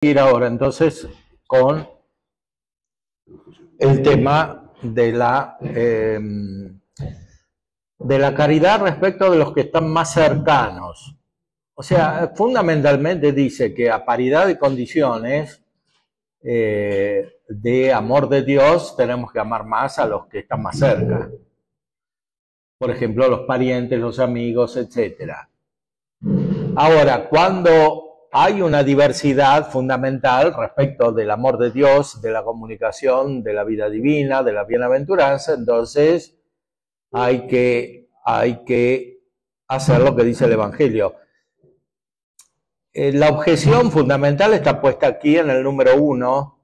Ir ahora entonces con el tema de la caridad respecto de los que están más cercanos. O sea, fundamentalmente dice que a paridad de condiciones de amor de Dios tenemos que amar más a los que están más cerca. Por ejemplo, los parientes, los amigos, etc. Ahora, cuando hay una diversidad fundamental respecto del amor de Dios, de la comunicación, de la vida divina, de la bienaventuranza, entonces hay que hacer lo que dice el Evangelio. La objeción fundamental está puesta aquí en el número 1.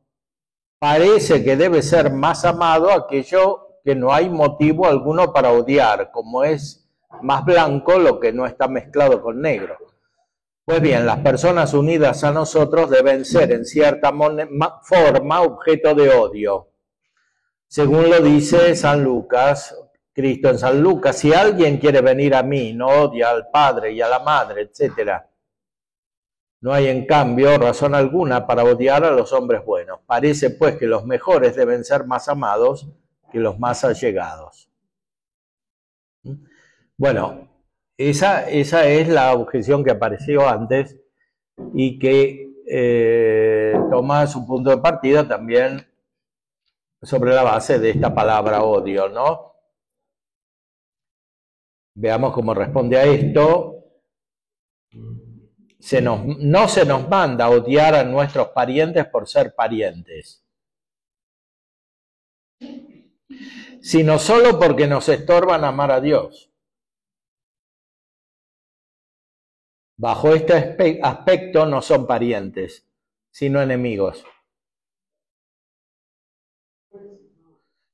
Parece que debe ser más amado aquello que no hay motivo alguno para odiar, como es más blanco lo que no está mezclado con negro. Pues bien, las personas unidas a nosotros deben ser en cierta forma objeto de odio. Según lo dice San Lucas, Cristo en San Lucas, si alguien quiere venir a mí, no odia al padre y a la madre, etc. No hay en cambio razón alguna para odiar a los hombres buenos. Parece pues que los mejores deben ser más amados que los más allegados. Bueno, esa es la objeción que apareció antes y que toma su punto de partida también sobre la base de esta palabra odio, ¿no? Veamos cómo responde a esto. No se nos manda a odiar a nuestros parientes por ser parientes, sino solo porque nos estorban amar a Dios. Bajo este aspecto no son parientes, sino enemigos.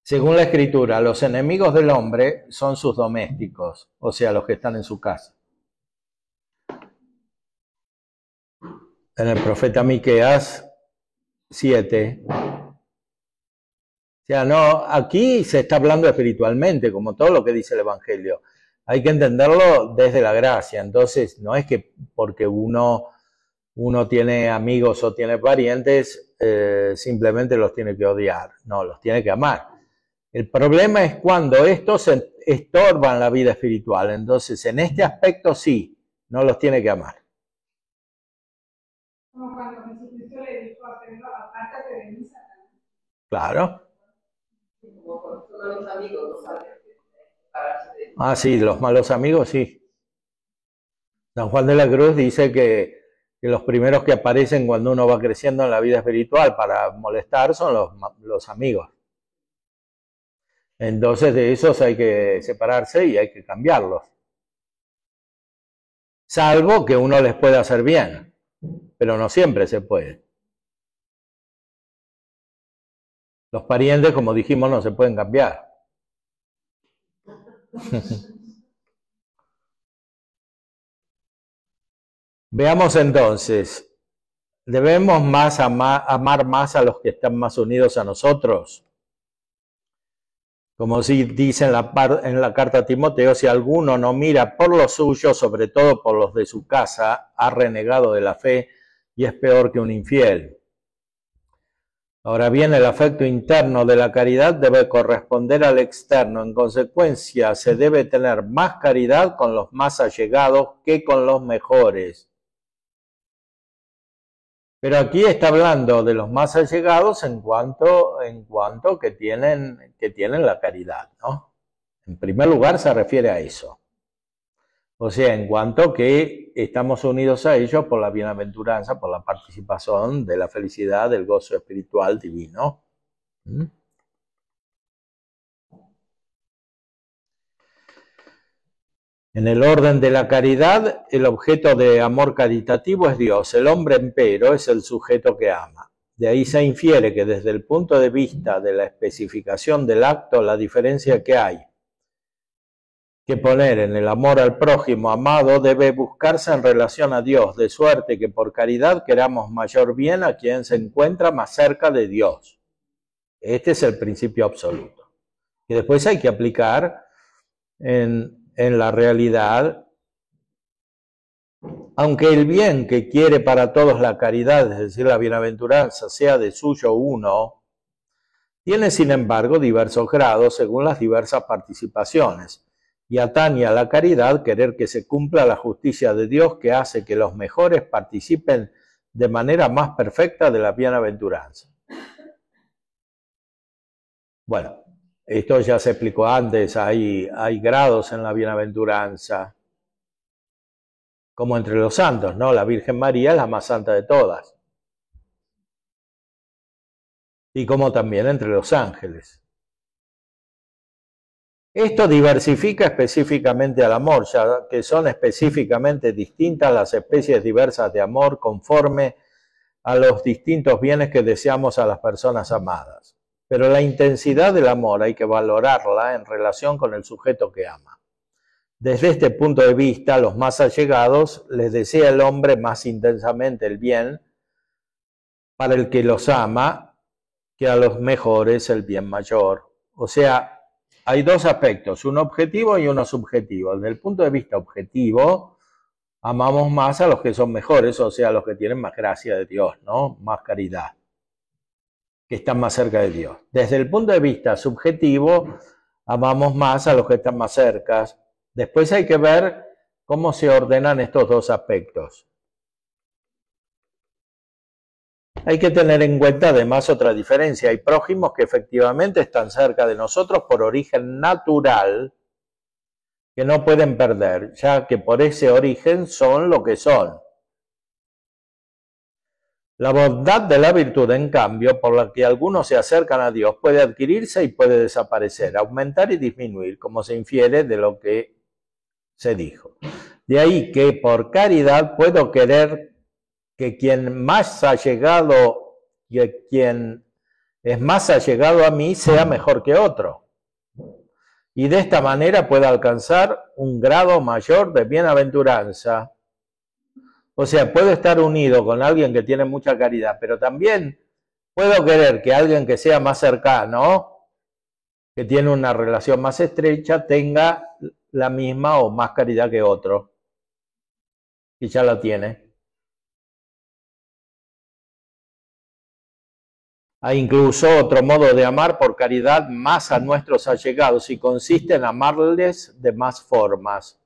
Según la Escritura, los enemigos del hombre son sus domésticos, o sea, los que están en su casa. En el profeta Miqueas 7. O sea, no, aquí se está hablando espiritualmente, como todo lo que dice el Evangelio. Hay que entenderlo desde la gracia. Entonces, no es que porque uno tiene amigos o tiene parientes, simplemente los tiene que odiar. No, los tiene que amar. El problema es cuando estos estorban la vida espiritual. Entonces, en este aspecto sí, no los tiene que amar. Como cuando Jesucristo le dijo a Pedro, apártate de mí, Satanás. Claro. Como son los amigos, no saben. Ah, sí, los malos amigos, sí. San Juan de la Cruz dice que los primeros que aparecen cuando uno va creciendo en la vida espiritual para molestar son los amigos. Entonces de esos hay que separarse y hay que cambiarlos. Salvo que uno les pueda hacer bien, pero no siempre se puede. Los parientes, como dijimos, no se pueden cambiar. Veamos entonces, ¿debemos amar más a los que están más unidos a nosotros? Como dice en la carta a Timoteo, si alguno no mira por los suyos, sobre todo por los de su casa, ha renegado de la fe y es peor que un infiel. Ahora bien, el afecto interno de la caridad debe corresponder al externo. En consecuencia, se debe tener más caridad con los más allegados que con los mejores. Pero aquí está hablando de los más allegados en cuanto que tienen la caridad, ¿no? En primer lugar se refiere a eso. O sea, en cuanto que estamos unidos a ellos por la bienaventuranza, por la participación de la felicidad, del gozo espiritual divino. En el orden de la caridad, el objeto de amor caritativo es Dios. El hombre, empero, es el sujeto que ama. De ahí se infiere que desde el punto de vista de la especificación del acto, la diferencia que hay que poner en el amor al prójimo amado debe buscarse en relación a Dios, de suerte que por caridad queramos mayor bien a quien se encuentra más cerca de Dios. Este es el principio absoluto. Y después hay que aplicar en la realidad Aunque el bien que quiere para todos la caridad, es decir, la bienaventuranza, sea de suyo uno, tiene sin embargo diversos grados según las diversas participaciones, y atañe a la caridad querer que se cumpla la justicia de Dios que hace que los mejores participen de manera más perfecta de la bienaventuranza. Bueno, esto ya se explicó antes, hay grados en la bienaventuranza, como entre los santos, ¿no? La Virgen María es la más santa de todas. Y como también entre los ángeles. Esto diversifica específicamente al amor, ya que son específicamente distintas las especies diversas de amor conforme a los distintos bienes que deseamos a las personas amadas. Pero la intensidad del amor hay que valorarla en relación con el sujeto que ama. Desde este punto de vista, a los más allegados les desea el hombre más intensamente el bien para el que los ama que a los mejores el bien mayor. O sea, hay dos aspectos, uno objetivo y uno subjetivo. Desde el punto de vista objetivo, amamos más a los que son mejores, o sea, a los que tienen más gracia de Dios, ¿no? Más caridad, que están más cerca de Dios. Desde el punto de vista subjetivo, amamos más a los que están más cerca. Después hay que ver cómo se ordenan estos dos aspectos. Hay que tener en cuenta además otra diferencia. Hay prójimos que efectivamente están cerca de nosotros por origen natural, que no pueden perder, ya que por ese origen son lo que son. La bondad de la virtud, en cambio, por la que algunos se acercan a Dios, puede adquirirse y puede desaparecer, aumentar y disminuir, como se infiere de lo que se dijo. De ahí que por caridad puedo querer que quien más ha llegado, que quien es más allegado a mí sea mejor que otro. Y de esta manera pueda alcanzar un grado mayor de bienaventuranza. O sea, puedo estar unido con alguien que tiene mucha caridad, pero también puedo querer que alguien que sea más cercano, que tiene una relación más estrecha, tenga la misma o más caridad que otro, y ya la tiene. Hay incluso otro modo de amar por caridad más a nuestros allegados y consiste en amarles de más formas.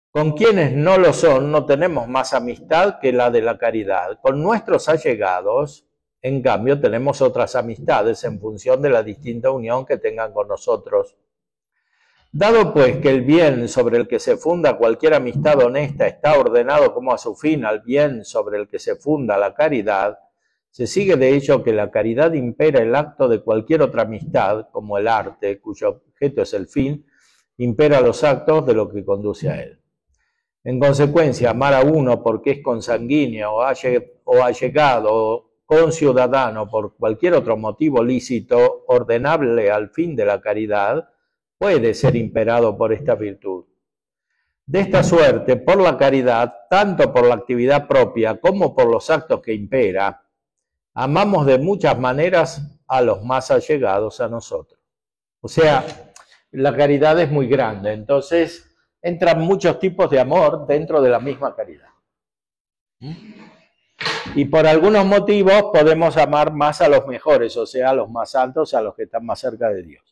Con quienes no lo son no tenemos más amistad que la de la caridad. Con nuestros allegados, en cambio, tenemos otras amistades en función de la distinta unión que tengan con nosotros. Dado pues que el bien sobre el que se funda cualquier amistad honesta está ordenado como a su fin al bien sobre el que se funda la caridad, se sigue de ello que la caridad impera el acto de cualquier otra amistad, como el arte, cuyo objeto es el fin, impera los actos de lo que conduce a él. En consecuencia, amar a uno porque es consanguíneo o allegado o conciudadano por cualquier otro motivo lícito, ordenable al fin de la caridad, puede ser imperado por esta virtud. De esta suerte, por la caridad, tanto por la actividad propia como por los actos que impera, amamos de muchas maneras a los más allegados a nosotros. O sea, la caridad es muy grande, entonces entran muchos tipos de amor dentro de la misma caridad. Y por algunos motivos podemos amar más a los mejores, o sea, a los más santos, a los que están más cerca de Dios.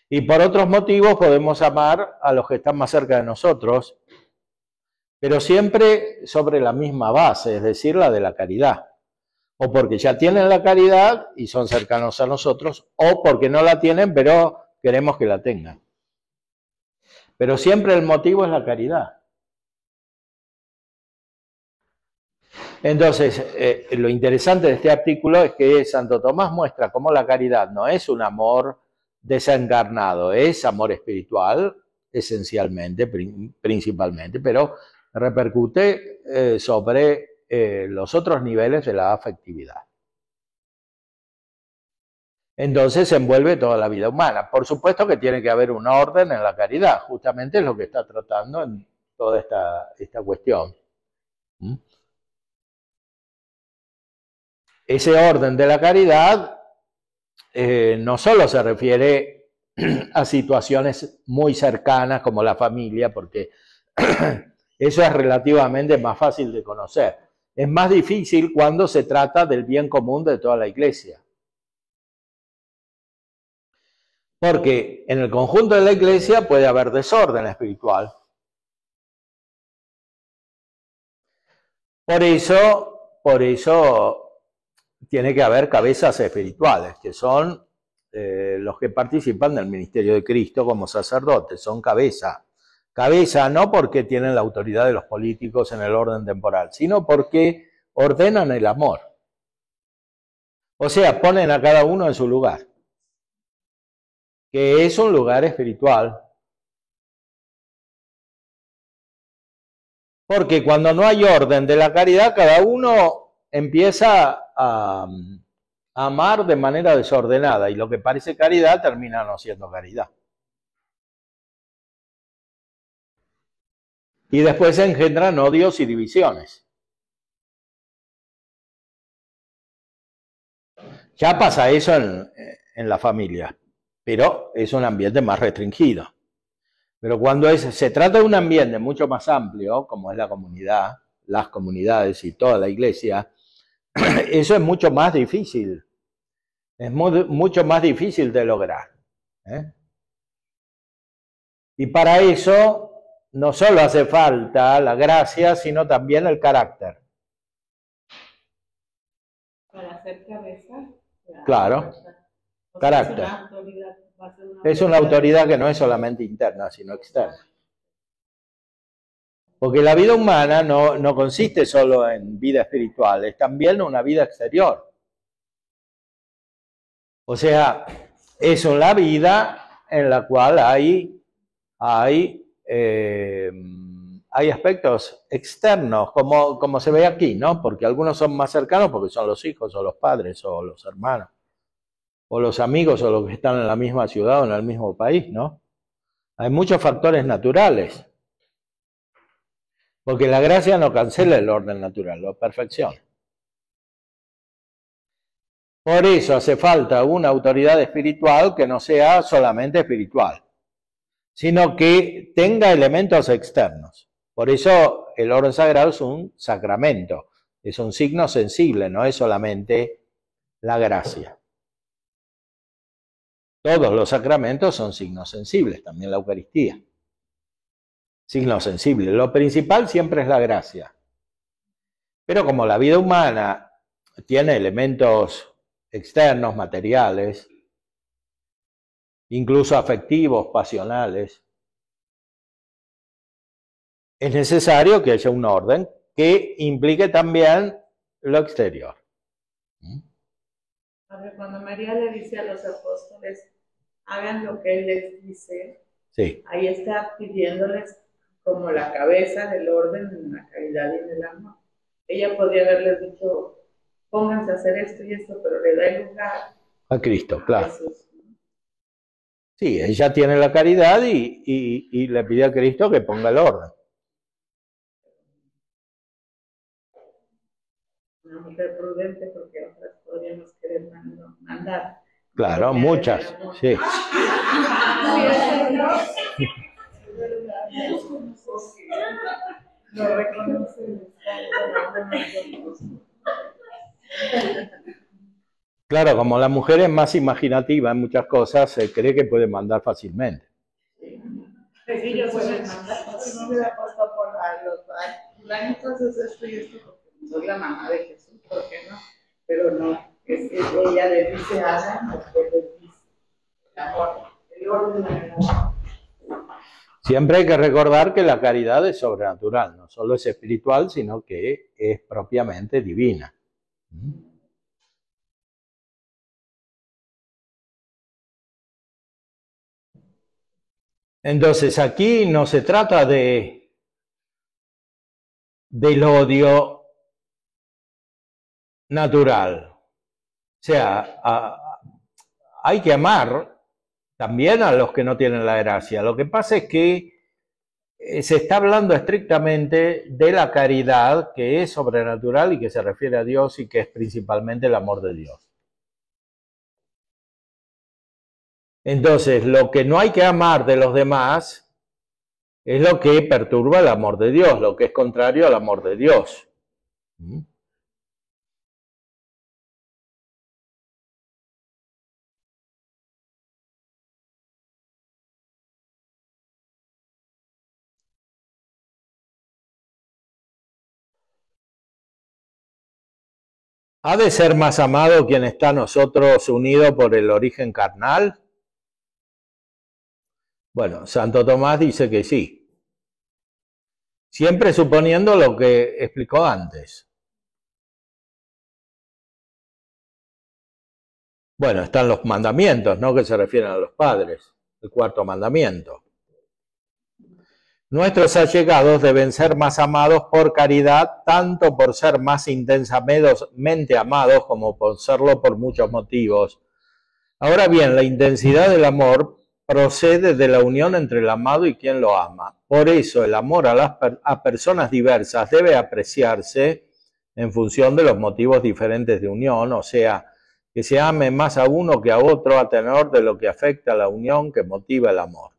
Y por otros motivos podemos amar a los que están más cerca de nosotros, pero siempre sobre la misma base, es decir, la de la caridad. O porque ya tienen la caridad y son cercanos a nosotros, o porque no la tienen, pero queremos que la tengan. Pero siempre el motivo es la caridad. Entonces, lo interesante de este artículo es que Santo Tomás muestra cómo la caridad no es un amor desencarnado, es amor espiritual, esencialmente, principalmente, pero repercute sobre los otros niveles de la afectividad. Entonces se envuelve toda la vida humana. Por supuesto que tiene que haber un orden en la caridad, justamente es lo que está tratando en toda esta cuestión. Ese orden de la caridad no solo se refiere a situaciones muy cercanas como la familia, porque Eso es relativamente más fácil de conocer. Es más difícil cuando se trata del bien común de toda la iglesia. Porque en el conjunto de la iglesia puede haber desorden espiritual. Por eso tiene que haber cabezas espirituales, que son los que participan del ministerio de Cristo como sacerdotes, son cabeza. Cabeza no porque tienen la autoridad de los políticos en el orden temporal, sino porque ordenan el amor. O sea, ponen a cada uno en su lugar, que es un lugar espiritual. Porque cuando no hay orden de la caridad, cada uno empieza a amar de manera desordenada y lo que parece caridad termina no siendo caridad. Y después se engendran odios y divisiones. Ya pasa eso en la familia, pero es un ambiente más restringido. Pero cuando se trata de un ambiente mucho más amplio, como es la comunidad, las comunidades y toda la iglesia, eso es mucho más difícil. Es mucho más difícil de lograr. Y para eso no solo hace falta la gracia, sino también el carácter. Para ser cabeza. Claro, carácter. Es una autoridad que no es solamente interna, sino externa. Porque la vida humana no consiste solo en vida espiritual, es también una vida exterior. O sea, es una vida en la cual hay aspectos externos, como se ve aquí, ¿no? Porque algunos son más cercanos porque son los hijos o los padres o los hermanos o los amigos o los que están en la misma ciudad o en el mismo país, ¿no? Hay muchos factores naturales. Porque la gracia no cancela el orden natural, lo perfecciona. Por eso hace falta una autoridad espiritual que no sea solamente espiritual, sino que tenga elementos externos. Por eso el orden sagrado es un sacramento, es un signo sensible, no es solamente la gracia. Todos los sacramentos son signos sensibles, también la Eucaristía. Signos sensibles. Lo principal siempre es la gracia. Pero como la vida humana tiene elementos externos, materiales, incluso afectivos, pasionales, es necesario que haya un orden que implique también lo exterior. Cuando María le dice a los apóstoles, hagan lo que Él les dice, sí. Ahí está pidiéndoles como la cabeza del orden en la caridad y en el amor. Ella podría haberles dicho, pónganse a hacer esto y esto, pero le da el lugar a Cristo, claro. Jesús. Sí, ella tiene la caridad y le pide a Cristo que ponga el orden. Una mujer prudente porque otras podríamos querer mandar. Claro, muchas, sí. Lo reconocen. Claro, como la mujer es más imaginativa en muchas cosas, se cree que puede mandar fácilmente. Sí, yo puedo mandar. No me la puesto por los entonces esto y esto, porque soy la mamá de Jesús, ¿por qué no? Pero no, es que ella le dice hagan lo que les dice. El orden del amor. Siempre hay que recordar que la caridad es sobrenatural, no solo es espiritual, sino que es propiamente divina. Entonces aquí no se trata del odio natural. O sea, hay que amar también a los que no tienen la gracia. Lo que pasa es que se está hablando estrictamente de la caridad que es sobrenatural y que se refiere a Dios y que es principalmente el amor de Dios. Entonces, lo que no hay que amar de los demás es lo que perturba el amor de Dios, lo que es contrario al amor de Dios. ¿Ha de ser más amado quien está a nosotros unido por el origen carnal? Bueno, Santo Tomás dice que sí. Siempre suponiendo lo que explicó antes. Bueno, están los mandamientos, ¿no? Que se refieren a los padres. El cuarto mandamiento. Nuestros allegados deben ser más amados por caridad, tanto por ser más intensamente amados como por serlo por muchos motivos. Ahora bien, la intensidad del amor procede de la unión entre el amado y quien lo ama. Por eso el amor a personas diversas debe apreciarse en función de los motivos diferentes de unión, o sea, que se ame más a uno que a otro a tenor de lo que afecta a la unión que motiva el amor.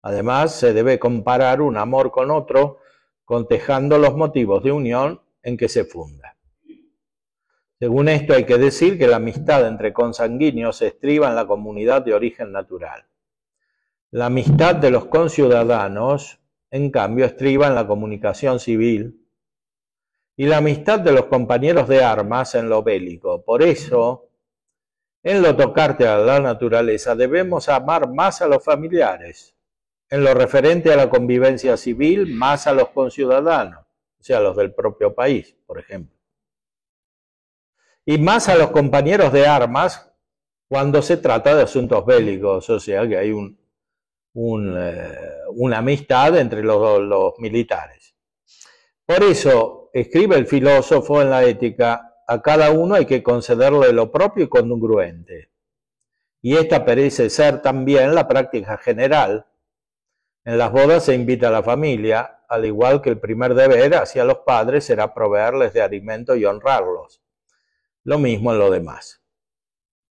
Además, se debe comparar un amor con otro, contejando los motivos de unión en que se funda. Según esto, hay que decir que la amistad entre consanguíneos se estriba en la comunidad de origen natural. La amistad de los conciudadanos, en cambio, estriba en la comunicación civil, y la amistad de los compañeros de armas en lo bélico. Por eso, en lo tocante a la naturaleza, debemos amar más a los familiares. En lo referente a la convivencia civil, más a los conciudadanos, o sea, los del propio país, por ejemplo. Y más a los compañeros de armas cuando se trata de asuntos bélicos, o sea, que hay una amistad entre los militares. Por eso, escribe el filósofo en la Ética, a cada uno hay que concederle lo propio y congruente. Y esta parece ser también la práctica general. En las bodas se invita a la familia, al igual que el primer deber hacia los padres será proveerles de alimento y honrarlos. Lo mismo en lo demás.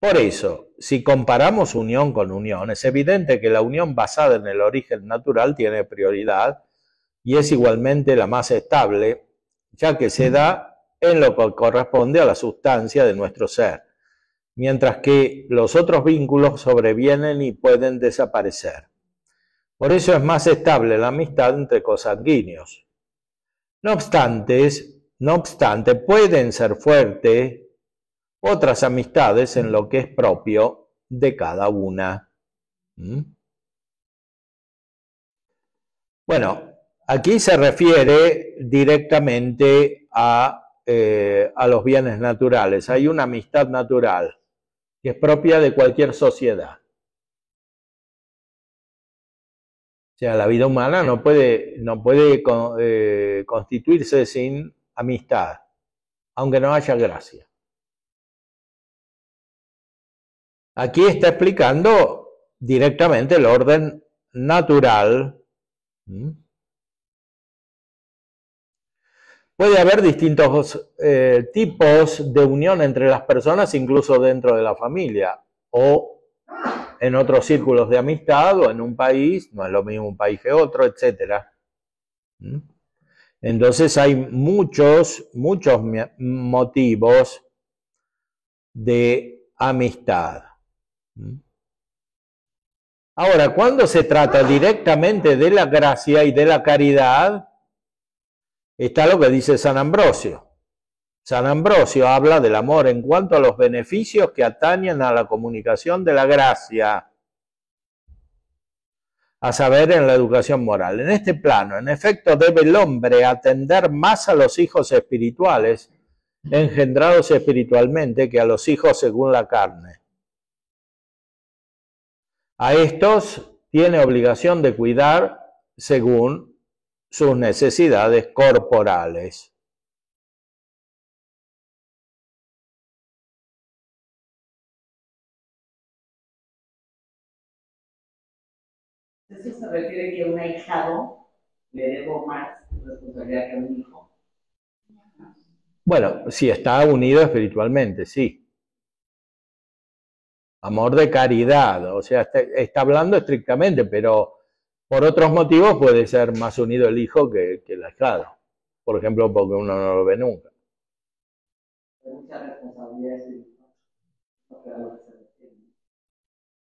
Por eso, si comparamos unión con unión, es evidente que la unión basada en el origen natural tiene prioridad y es igualmente la más estable, ya que se da en lo que corresponde a la sustancia de nuestro ser, mientras que los otros vínculos sobrevienen y pueden desaparecer. Por eso es más estable la amistad entre consanguíneos. No obstante, pueden ser fuertes otras amistades en lo que es propio de cada una. Bueno, aquí se refiere directamente a los bienes naturales. Hay una amistad natural que es propia de cualquier sociedad. O sea, la vida humana no puede constituirse sin amistad, aunque no haya gracia. Aquí está explicando directamente el orden natural. Puede haber distintos tipos de unión entre las personas, incluso dentro de la familia, o en otros círculos de amistad, o en un país, no es lo mismo un país que otro, etc. Entonces hay muchos motivos de amistad. Ahora, cuando se trata directamente de la gracia y de la caridad, está lo que dice San Ambrosio. San Ambrosio habla del amor en cuanto a los beneficios que atañen a la comunicación de la gracia, a saber, en la educación moral. En este plano, en efecto, debe el hombre atender más a los hijos espirituales, engendrados espiritualmente, que a los hijos según la carne. A estos tiene obligación de cuidar según sus necesidades corporales. Eso se refiere que a un ahijado le debo más responsabilidad que a un hijo. Bueno, si está unido espiritualmente, sí. Amor de caridad, o sea, está hablando estrictamente, pero Por otros motivos puede ser más unido el hijo que el ahijado. Por ejemplo, porque uno no lo ve nunca. Hay mucha responsabilidad.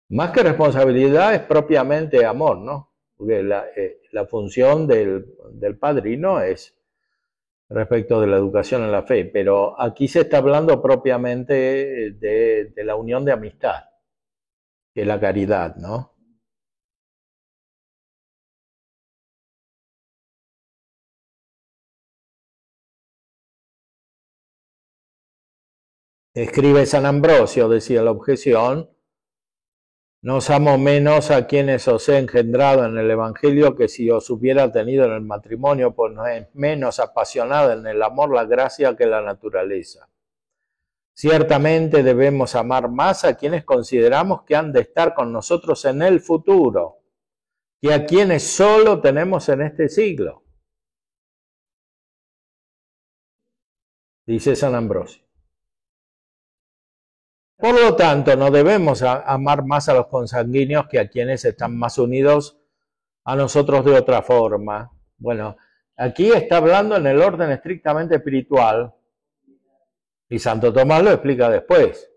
Más que responsabilidad es propiamente amor, ¿no? Porque la función del padrino es respecto de la educación en la fe, pero aquí se está hablando propiamente de la unión de amistad, que es la caridad, ¿no? Escribe San Ambrosio, decía la objeción, no os amo menos a quienes os he engendrado en el Evangelio que si os hubiera tenido en el matrimonio, pues no es menos apasionada en el amor la gracia que la naturaleza. Ciertamente debemos amar más a quienes consideramos que han de estar con nosotros en el futuro, que a quienes solo tenemos en este siglo. Dice San Ambrosio. Por lo tanto, no debemos amar más a los consanguíneos que a quienes están más unidos a nosotros de otra forma. Bueno, aquí está hablando en el orden estrictamente espiritual, y Santo Tomás lo explica después.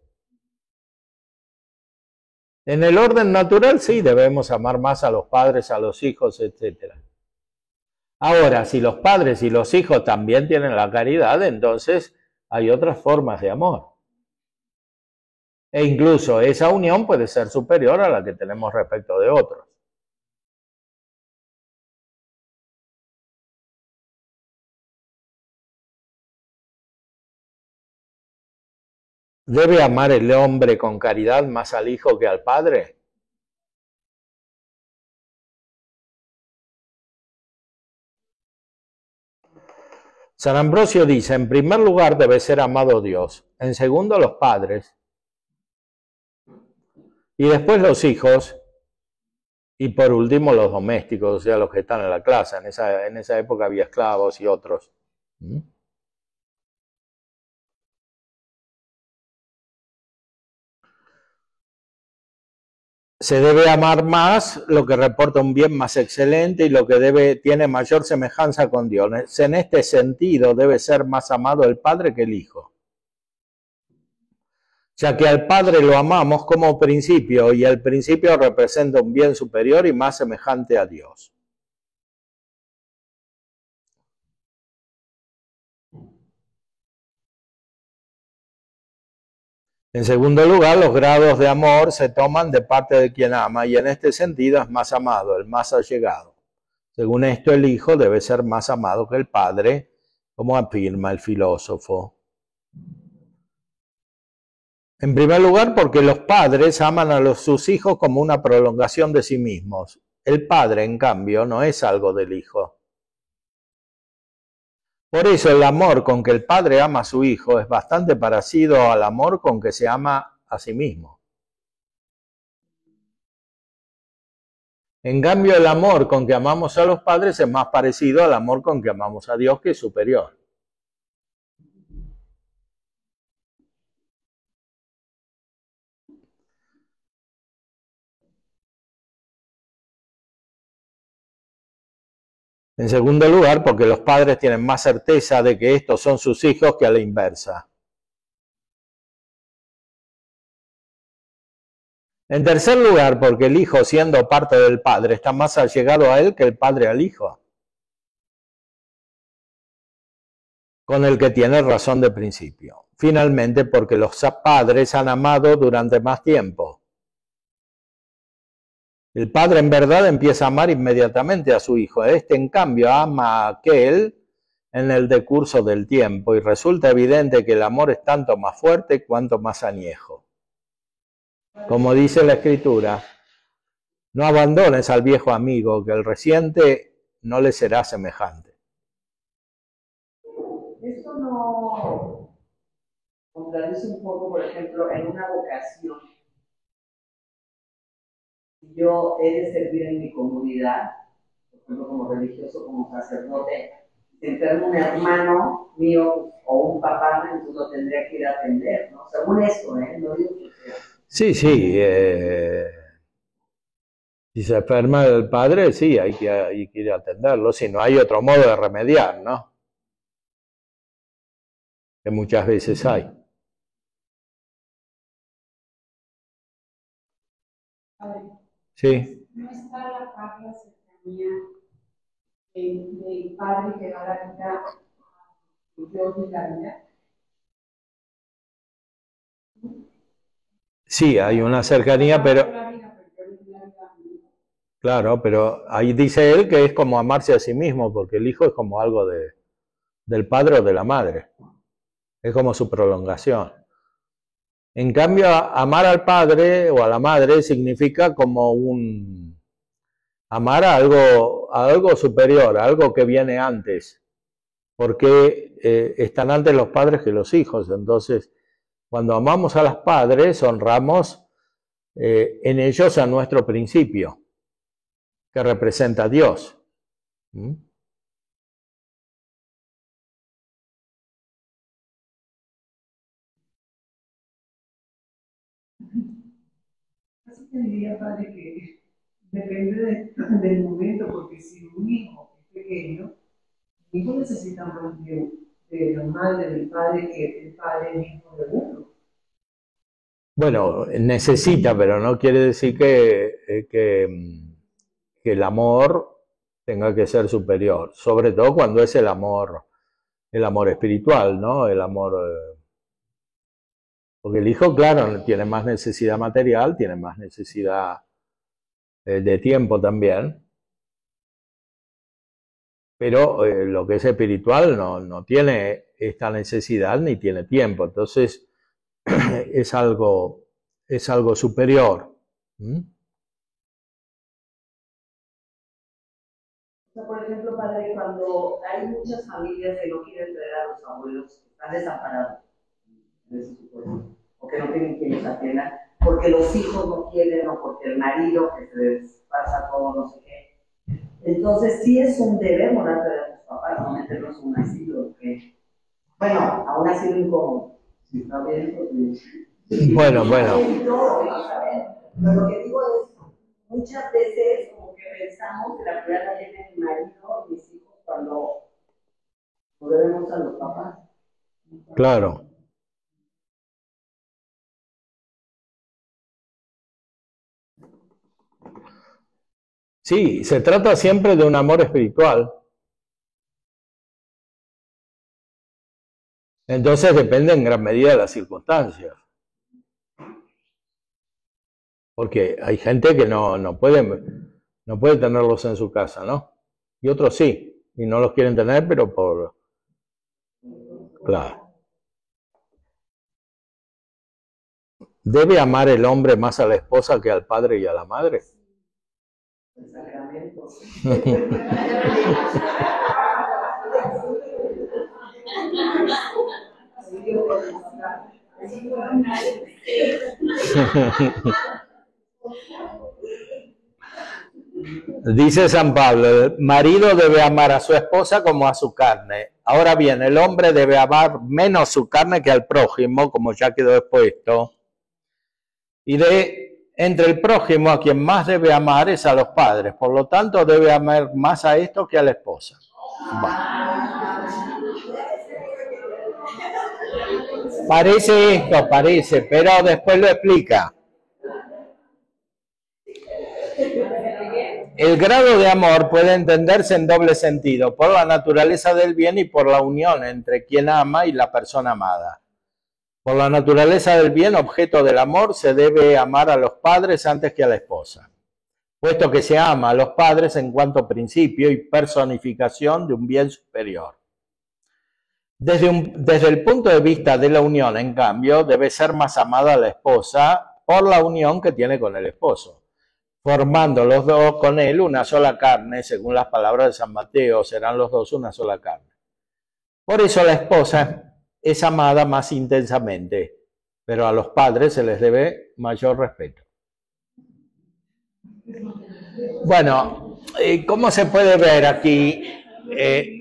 En el orden natural sí debemos amar más a los padres, a los hijos, etc. Ahora, si los padres y los hijos también tienen la caridad, entonces hay otras formas de amor. E incluso esa unión puede ser superior a la que tenemos respecto de otros. ¿Debe amar el hombre con caridad más al hijo que al padre? San Ambrosio dice, en primer lugar debe ser amado Dios, en segundo los padres, y después los hijos, y por último los domésticos, o sea, los que están en la clase. En esa época había esclavos y otros. Se debe amar más lo que reporta un bien más excelente y lo que tiene mayor semejanza con Dios. En este sentido debe ser más amado el Padre que el Hijo, ya que al Padre lo amamos como principio y el principio representa un bien superior y más semejante a Dios. En segundo lugar, los grados de amor se toman de parte de quien ama y en este sentido es más amado, el más allegado. Según esto, el Hijo debe ser más amado que el Padre, como afirma el filósofo. En primer lugar, porque los padres aman a sus hijos como una prolongación de sí mismos. El padre, en cambio, no es algo del hijo. Por eso el amor con que el padre ama a su hijo es bastante parecido al amor con que se ama a sí mismo. En cambio, el amor con que amamos a los padres es más parecido al amor con que amamos a Dios, que es superior. En segundo lugar, porque los padres tienen más certeza de que estos son sus hijos que a la inversa. En tercer lugar, porque el hijo, siendo parte del padre, está más allegado a él que el padre al hijo, con el que tiene razón de principio. Finalmente, porque los padres han amado durante más tiempo. El padre en verdad empieza a amar inmediatamente a su hijo. Este, en cambio, ama a aquel en el decurso del tiempo y resulta evidente que el amor es tanto más fuerte cuanto más añejo. Como dice la Escritura, no abandones al viejo amigo, que el reciente no le será semejante. Esto no contradice un poco, por ejemplo, en una vocación. Yo he de servir en mi comunidad, por ejemplo, como religioso, como sacerdote. Si enferma un hermano mío o un papá, entonces lo tendría que ir a atender, ¿no? Según eso, no digo que sea. Sí, Si se enferma el padre, sí, hay que ir a atenderlo, si no hay otro modo de remediar, ¿no? Que muchas veces hay. Sí. No está la paz, la cercanía del padre que da la vida a Dios y la vida. Sí, hay una cercanía, pero... Claro, pero ahí dice él que es como amarse a sí mismo, porque el hijo es como algo del padre o de la madre. Es como su prolongación. En cambio, amar al padre o a la madre significa como amar a algo superior, a algo que viene antes. Porque están antes los padres que los hijos. Entonces, cuando amamos a los padres, honramos en ellos a nuestro principio, que representa a Dios. ¿Mm? Así que diría, padre, que depende del momento, porque si un hijo es pequeño, el hijo necesita más de la madre, del padre, que el padre mismo de uno. Bueno, necesita, pero no quiere decir que el amor tenga que ser superior, sobre todo cuando es el amor espiritual, ¿no? El amor, porque el hijo, claro, tiene más necesidad material, tiene más necesidad de tiempo también, pero lo que es espiritual no tiene esta necesidad ni tiene tiempo, entonces es algo superior. ¿Mm? O sea, por ejemplo, padre, cuando hay muchas familias que no quieren traer a los abuelos, que están desamparados, o que no tienen quien los atienda, porque los hijos no quieren o porque el marido que se les pasa todo, no sé qué. Entonces, sí es un deber moral de los papás, no meterlos en un asilo, que, bueno, a un asilo incómodo. Si está bien, pues, Bueno. Pero lo que digo es, muchas veces como que pensamos que la prioridad la tiene mi marido y mis hijos cuando no debemos a los papás. Claro. Sí, se trata siempre de un amor espiritual. Entonces depende en gran medida de las circunstancias. Porque hay gente que no puede tenerlos en su casa, ¿no? Y otros sí, y no los quieren tener, pero por... Claro. ¿Debe amar el hombre más a la esposa que al padre y a la madre? El sacramento. Dice San Pablo, el marido debe amar a su esposa como a su carne. Ahora bien, el hombre debe amar menos su carne que al prójimo, como ya quedó expuesto. Y entre el prójimo a quien más debe amar es a los padres. Por lo tanto, debe amar más a esto que a la esposa. Parece, pero después lo explica. El grado de amor puede entenderse en doble sentido, por la naturaleza del bien y por la unión entre quien ama y la persona amada. Por la naturaleza del bien, objeto del amor, se debe amar a los padres antes que a la esposa, puesto que se ama a los padres en cuanto principio y personificación de un bien superior. Desde el punto de vista de la unión, en cambio, debe ser más amada la esposa por la unión que tiene con el esposo, formando los dos con él una sola carne, según las palabras de San Mateo, serán los dos una sola carne. Por eso la esposa es amada más intensamente, pero a los padres se les debe mayor respeto. Bueno, ¿cómo se puede ver aquí?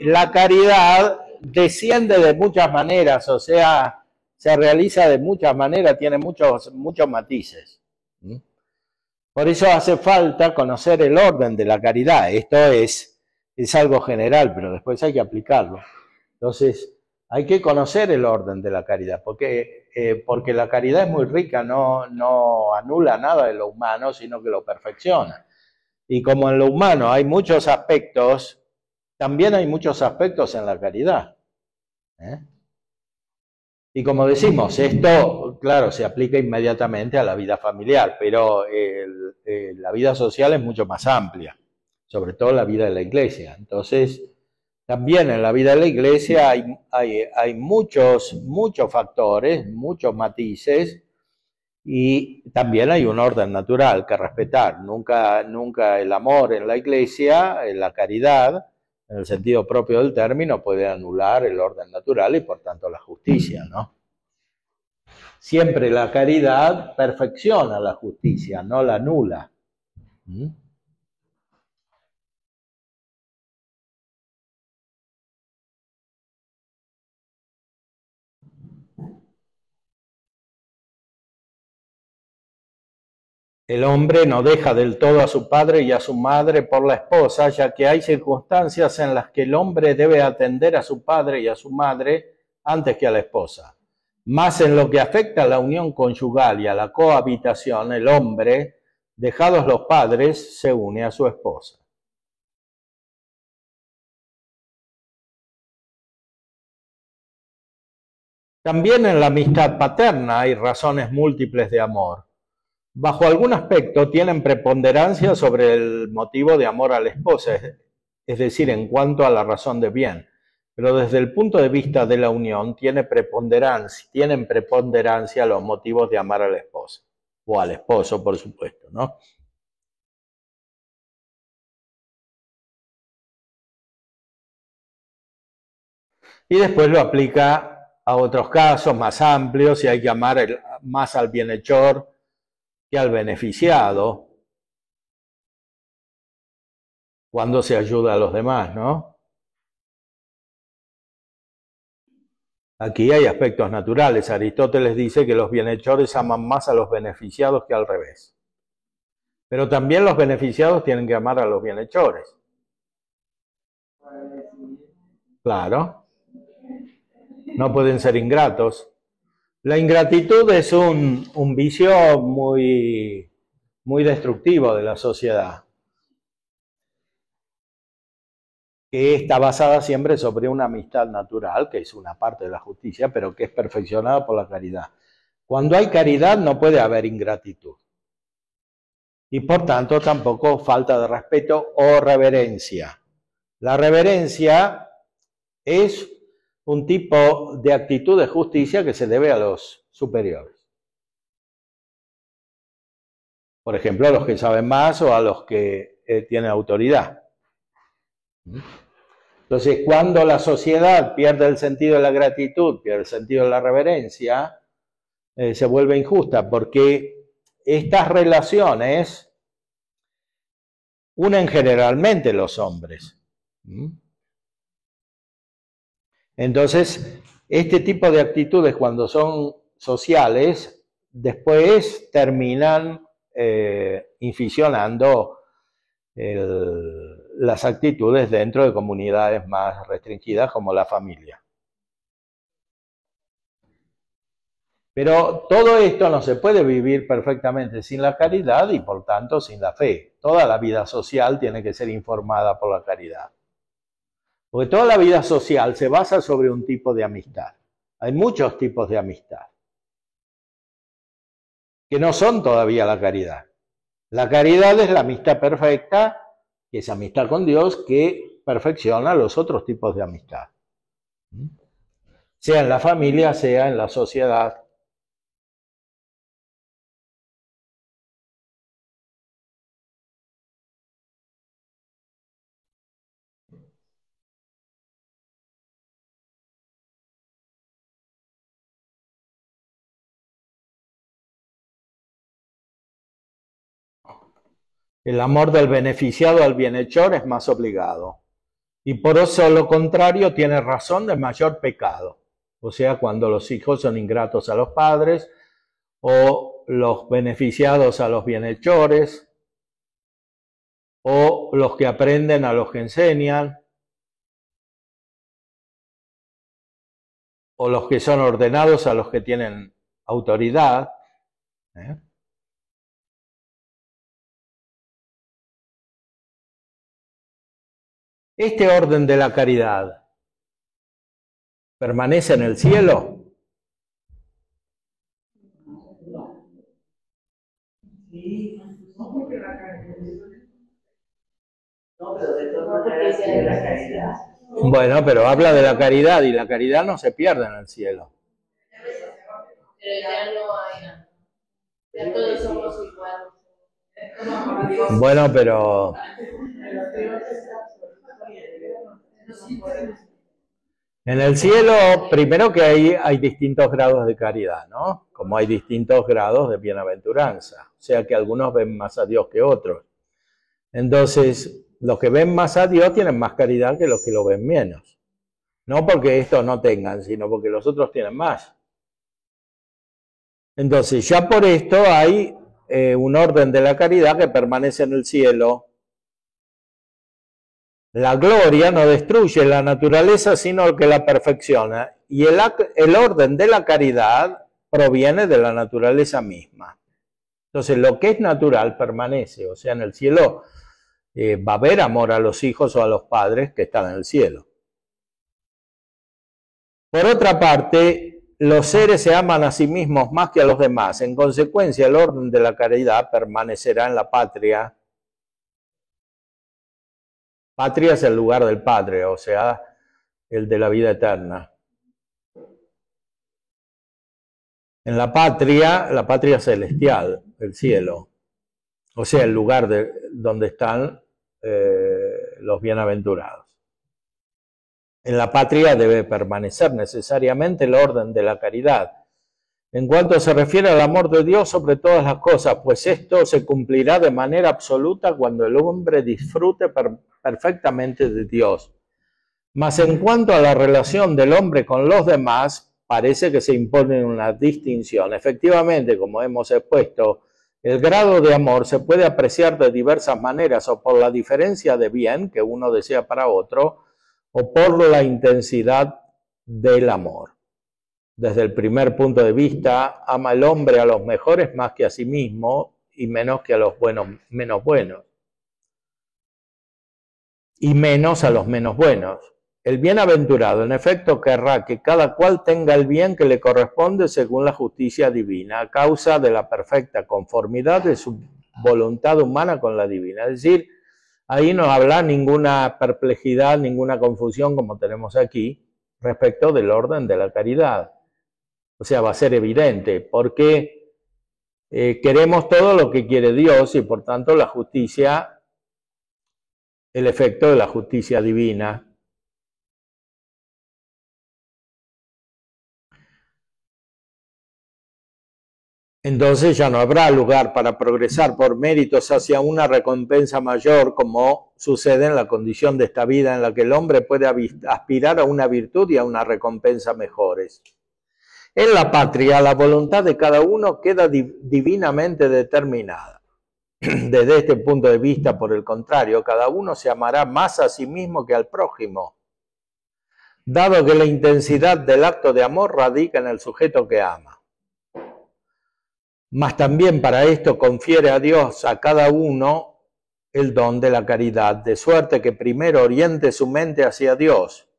La caridad desciende de muchas maneras, o sea, se realiza de muchas maneras, tiene muchos matices. Por eso hace falta conocer el orden de la caridad. Esto es algo general, pero después hay que aplicarlo. Entonces, hay que conocer el orden de la caridad, porque la caridad es muy rica, no anula nada de lo humano, sino que lo perfecciona. Y como en lo humano hay muchos aspectos, también hay muchos aspectos en la caridad. Y como decimos, esto, claro, se aplica inmediatamente a la vida familiar, pero la vida social es mucho más amplia, sobre todo la vida de la iglesia. Entonces, también en la vida de la iglesia hay muchos factores, muchos matices, y también hay un orden natural que respetar. Nunca el amor en la iglesia, en la caridad, en el sentido propio del término, puede anular el orden natural y por tanto la justicia, ¿no? Siempre la caridad perfecciona la justicia, no la anula. El hombre no deja del todo a su padre y a su madre por la esposa, ya que hay circunstancias en las que el hombre debe atender a su padre y a su madre antes que a la esposa. Más en lo que afecta a la unión conyugal y a la cohabitación, el hombre, dejados los padres, se une a su esposa. También en la amistad paterna hay razones múltiples de amor. Bajo algún aspecto tienen preponderancia sobre el motivo de amor a la esposa, es decir, en cuanto a la razón de bien. Pero desde el punto de vista de la unión tienen preponderancia los motivos de amar a la esposa, o al esposo, por supuesto, ¿no? Y después lo aplica a otros casos más amplios, si hay que amar más al bienhechor que al beneficiado, cuando se ayuda a los demás, ¿no? Aquí hay aspectos naturales. Aristóteles dice que los bienhechores aman más a los beneficiados que al revés. Pero también los beneficiados tienen que amar a los bienhechores. Claro. No pueden ser ingratos. La ingratitud es un vicio muy destructivo de la sociedad, que está basada siempre sobre una amistad natural, que es una parte de la justicia, pero que es perfeccionada por la caridad. Cuando hay caridad no puede haber ingratitud. Y por tanto tampoco falta de respeto o reverencia. La reverencia es un tipo de actitud de justicia que se debe a los superiores. Por ejemplo, a los que saben más o a los que tienen autoridad. Entonces, cuando la sociedad pierde el sentido de la gratitud, pierde el sentido de la reverencia, se vuelve injusta, porque estas relaciones unen generalmente los hombres. Entonces, este tipo de actitudes, cuando son sociales, después terminan inficionando las actitudes dentro de comunidades más restringidas como la familia. Pero todo esto no se puede vivir perfectamente sin la caridad y por tanto sin la fe. Toda la vida social tiene que ser informada por la caridad. Porque toda la vida social se basa sobre un tipo de amistad. Hay muchos tipos de amistad que no son todavía la caridad. La caridad es la amistad perfecta, que es amistad con Dios, que perfecciona los otros tipos de amistad. Sea en la familia, sea en la sociedad. El amor del beneficiado al bienhechor es más obligado. Y por eso lo contrario tiene razón de mayor pecado. O sea, cuando los hijos son ingratos a los padres o los beneficiados a los bienhechores, o los que aprenden a los que enseñan, o los que son ordenados a los que tienen autoridad. Este orden de la caridad permanece en el cielo. Sí, no porque la caridad. No, pero de todas maneras de la caridad. Bueno, pero habla de la caridad y la caridad no se pierde en el cielo. Pero ya no hay nada. Ya todos somos iguales. Bueno, pero en el cielo, primero que hay distintos grados de caridad, ¿no? Como hay distintos grados de bienaventuranza. O sea que algunos ven más a Dios que otros. Entonces, los que ven más a Dios tienen más caridad que los que lo ven menos. No porque estos no tengan, sino porque los otros tienen más. Entonces, ya por esto hay un orden de la caridad que permanece en el cielo. La gloria no destruye la naturaleza, sino que la perfecciona. Y el orden de la caridad proviene de la naturaleza misma. Entonces, lo que es natural permanece. O sea, en el cielo va a haber amor a los hijos o a los padres que están en el cielo. Por otra parte, los seres se aman a sí mismos más que a los demás. En consecuencia, el orden de la caridad permanecerá en la patria. Patria es el lugar del Padre, o sea, el de la vida eterna. En la patria celestial, el cielo, o sea, el lugar donde están los bienaventurados. En la patria debe permanecer necesariamente el orden de la caridad. En cuanto se refiere al amor de Dios sobre todas las cosas, pues esto se cumplirá de manera absoluta cuando el hombre disfrute perfectamente de Dios. Mas en cuanto a la relación del hombre con los demás, parece que se impone una distinción. Efectivamente, como hemos expuesto, el grado de amor se puede apreciar de diversas maneras, o por la diferencia de bien que uno desea para otro, o por la intensidad del amor. Desde el primer punto de vista, ama el hombre a los mejores más que a sí mismo y menos que a los menos buenos. Y menos a los menos buenos. El bienaventurado, en efecto, querrá que cada cual tenga el bien que le corresponde según la justicia divina, a causa de la perfecta conformidad de su voluntad humana con la divina. Es decir, ahí no habrá ninguna perplejidad, ninguna confusión como tenemos aquí respecto del orden de la caridad. O sea, va a ser evidente, porque queremos todo lo que quiere Dios y por tanto la justicia, el efecto de la justicia divina. Entonces ya no habrá lugar para progresar por méritos hacia una recompensa mayor, como sucede en la condición de esta vida en la que el hombre puede aspirar a una virtud y a una recompensa mejores. En la patria, la voluntad de cada uno queda divinamente determinada. Desde este punto de vista, por el contrario, cada uno se amará más a sí mismo que al prójimo, dado que la intensidad del acto de amor radica en el sujeto que ama. Mas también para esto confiere a Dios a cada uno el don de la caridad, de suerte que primero oriente su mente hacia Dios,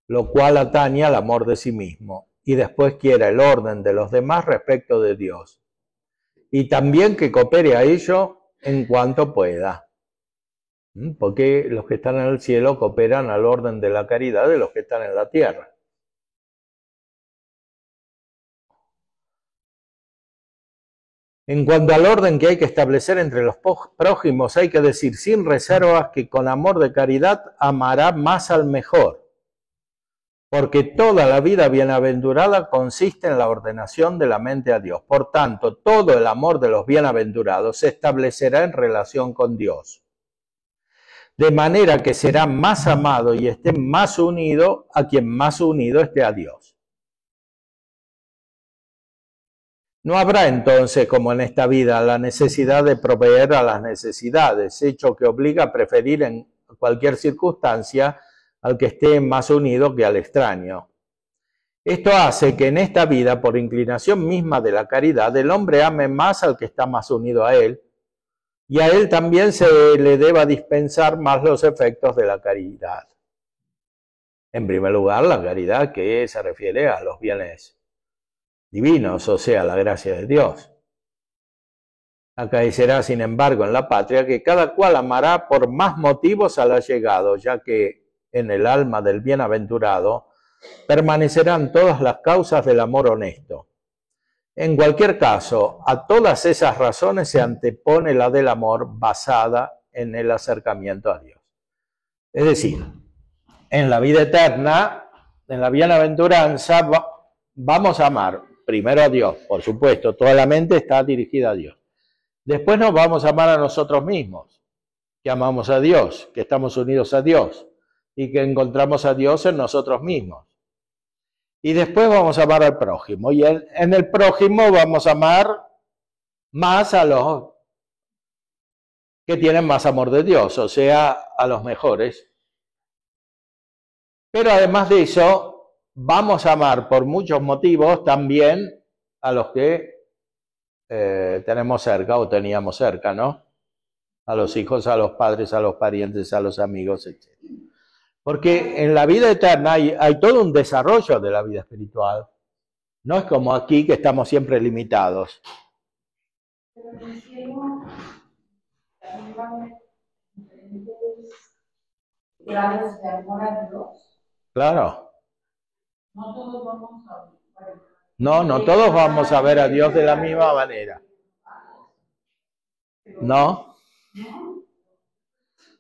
lo cual atañe al amor de sí mismo, y después quiera el orden de los demás respecto de Dios, y también que coopere a ello en cuanto pueda, porque los que están en el cielo cooperan al orden de la caridad de los que están en la tierra. En cuanto al orden que hay que establecer entre los prójimos, hay que decir sin reservas que con amor de caridad amará más al mejor, porque toda la vida bienaventurada consiste en la ordenación de la mente a Dios. Por tanto, todo el amor de los bienaventurados se establecerá en relación con Dios, de manera que será más amado y esté más unido a quien más unido esté a Dios. No habrá entonces, como en esta vida, la necesidad de proveer a las necesidades, hecho que obliga a preferir en cualquier circunstancia al que esté más unido que al extraño. Esto hace que en esta vida, por inclinación misma de la caridad, el hombre ame más al que está más unido a él, y a él también se le deba dispensar más los efectos de la caridad. En primer lugar, la caridad que se refiere a los bienes divinos, o sea, la gracia de Dios. Acaecerá, sin embargo, en la patria que cada cual amará por más motivos al allegado, ya que en el alma del bienaventurado permanecerán todas las causas del amor honesto. En cualquier caso, a todas esas razones se antepone la del amor basada en el acercamiento a Dios. Es decir, en la vida eterna, en la bienaventuranza, vamos a amar primero a Dios, por supuesto, toda la mente está dirigida a Dios. Después nos vamos a amar a nosotros mismos, que amamos a Dios, que estamos unidos a Dios y que encontramos a Dios en nosotros mismos. Y después vamos a amar al prójimo. Y en el prójimo vamos a amar más a los que tienen más amor de Dios, o sea, a los mejores. Pero además de eso, vamos a amar por muchos motivos también a los que tenemos cerca o teníamos cerca, ¿no? A los hijos, a los padres, a los parientes, a los amigos, etc. Porque en la vida eterna hay todo un desarrollo de la vida espiritual. No es como aquí que estamos siempre limitados. Pero en el cielo también va a haber diferentes grados de amor a Dios. Claro. No todos vamos a ver. No todos vamos a ver a Dios de la misma manera. No.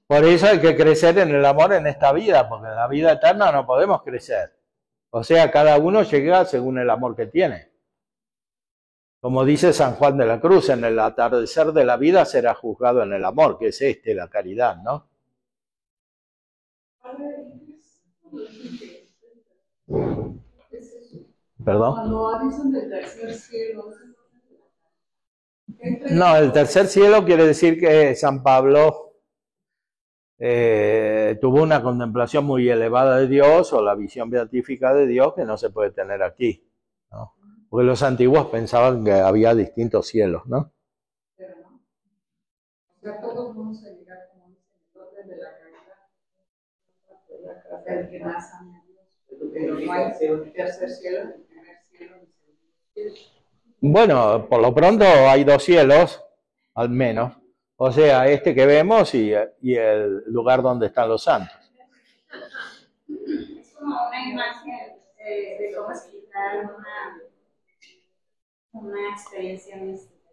Por eso hay que crecer en el amor en esta vida, porque en la vida eterna no podemos crecer. O sea, cada uno llega según el amor que tiene. Como dice San Juan de la Cruz, en el atardecer de la vida será juzgado en el amor, que es la caridad, ¿no? ¿Perdón? Cuando dicen del tercer cielo. No, el tercer cielo quiere decir que San Pablo tuvo una contemplación muy elevada de Dios o la visión beatífica de Dios que no se puede tener aquí, ¿no? Porque los antiguos pensaban que había distintos cielos, ¿no? Pero no. O sea, todos vamos a llegar, como dicen, el orden de la caridad. El que más ama a Dios. Pero no hay el tercer cielo, el primer cielo, el segundo cielo. Bueno, por lo pronto hay dos cielos, al menos. O sea, este que vemos y el lugar donde están los santos. Es como una imagen de cómo explicar una experiencia mística.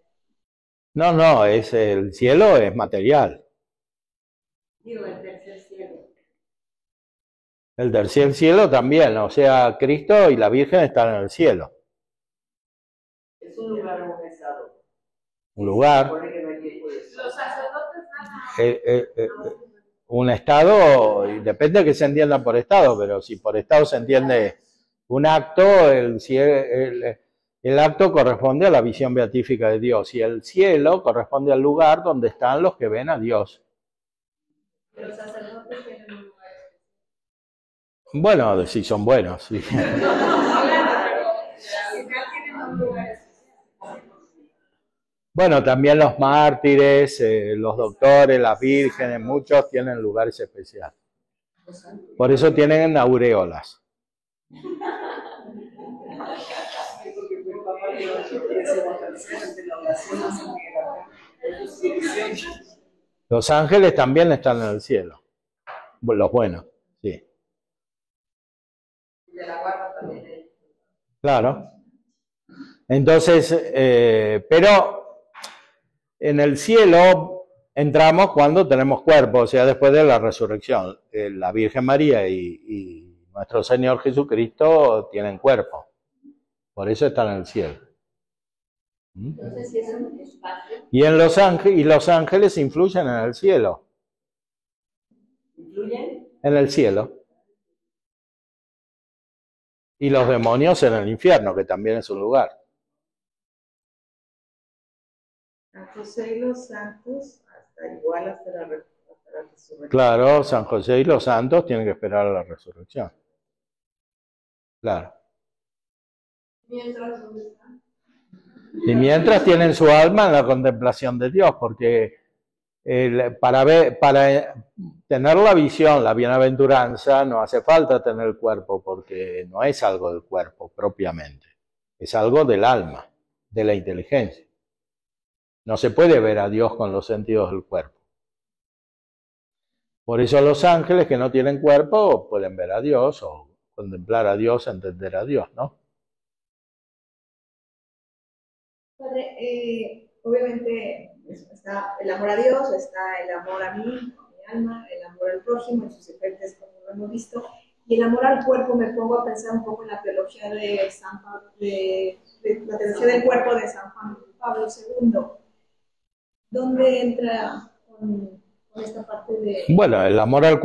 No, el cielo es material. Digo, el tercer cielo. El tercer cielo también, o sea, Cristo y la Virgen están en el cielo. Es un lugar organizado. Un lugar, Los sacerdotes van a... un estado, y depende de que se entienda por estado, pero si por estado se entiende un acto, el acto corresponde a la visión beatífica de Dios y el cielo corresponde al lugar donde están los que ven a Dios. Los sacerdotes tienen un lugar. Bueno, si son buenos, sí. Tienen un lugar especial. Bueno, también los mártires, los doctores, las vírgenes, muchos tienen lugares especiales. Por eso tienen aureolas. Los ángeles también están en el cielo. Los buenos, sí. De la guarda también. Claro. Entonces, pero en el cielo entramos cuando tenemos cuerpo, o sea, después de la resurrección. La Virgen María y nuestro Señor Jesucristo tienen cuerpo. Por eso están en el cielo. Entonces, si es un espacio. Y los ángeles influyen en el cielo. ¿Influyen? En el cielo. Y los demonios en el infierno, que también es un lugar. San José y los santos, hasta la resurrección. Claro, San José y los santos tienen que esperar a la resurrección. Claro. Mientras, ¿dónde están? Y mientras tienen su alma en la contemplación de Dios, porque para tener la visión, la bienaventuranza, no hace falta tener el cuerpo, porque no es algo del cuerpo propiamente, es algo del alma, de la inteligencia. No se puede ver a Dios con los sentidos del cuerpo. Por eso los ángeles que no tienen cuerpo pueden ver a Dios o contemplar a Dios, entender a Dios, ¿no? Padre, obviamente está el amor a Dios, está el amor a mí, a mi alma, el amor al prójimo, en sus efectos como lo hemos visto, y el amor al cuerpo. Me pongo a pensar un poco en la teología de San Pablo, de la teología del cuerpo de San Juan Pablo II, ¿dónde entra con esta parte de...? Bueno, el amor al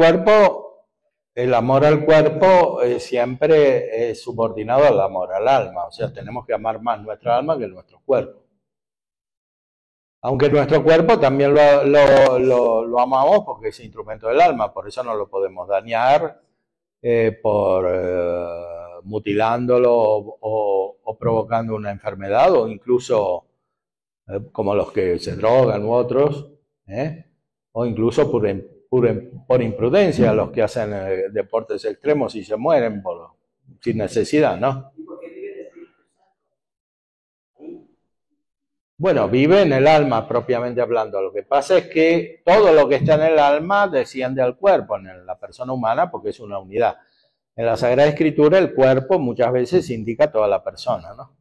cuerpo siempre es subordinado al amor al alma, o sea, tenemos que amar más nuestra alma que nuestro cuerpo. Aunque nuestro cuerpo también lo amamos porque es instrumento del alma, por eso no lo podemos dañar por mutilándolo o provocando una enfermedad, o incluso como los que se drogan u otros, o incluso por imprudencia, los que hacen deportes extremos y se mueren sin necesidad, ¿no? Bueno, vive en el alma propiamente hablando. Lo que pasa es que todo lo que está en el alma desciende al cuerpo, en la persona humana, porque es una unidad. En la Sagrada Escritura el cuerpo muchas veces indica toda la persona, ¿no?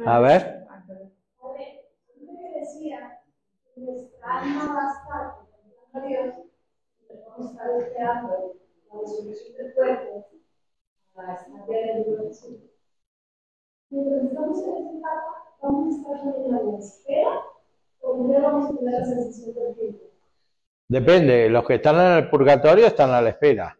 A ver. Me decía, nuestra alma va a estar contemplando a Dios, y vamos a estar esperando la resurrección del cuerpo para estar en el libro de Jesús. Mientras estamos en esta etapa, vamos a estar en la espera, o primero vamos a tener la sensación del tiempo. Depende, los que están en el purgatorio están a la espera.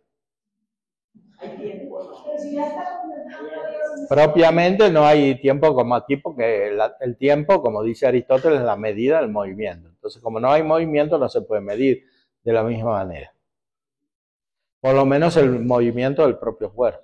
Hay tiempo, ¿no? Pero si ya está contemplando a Dios... Propiamente no hay tiempo como aquí, porque el tiempo, como dice Aristóteles, es la medida del movimiento. Entonces, como no hay movimiento, no se puede medir de la misma manera. Por lo menos el movimiento del propio cuerpo.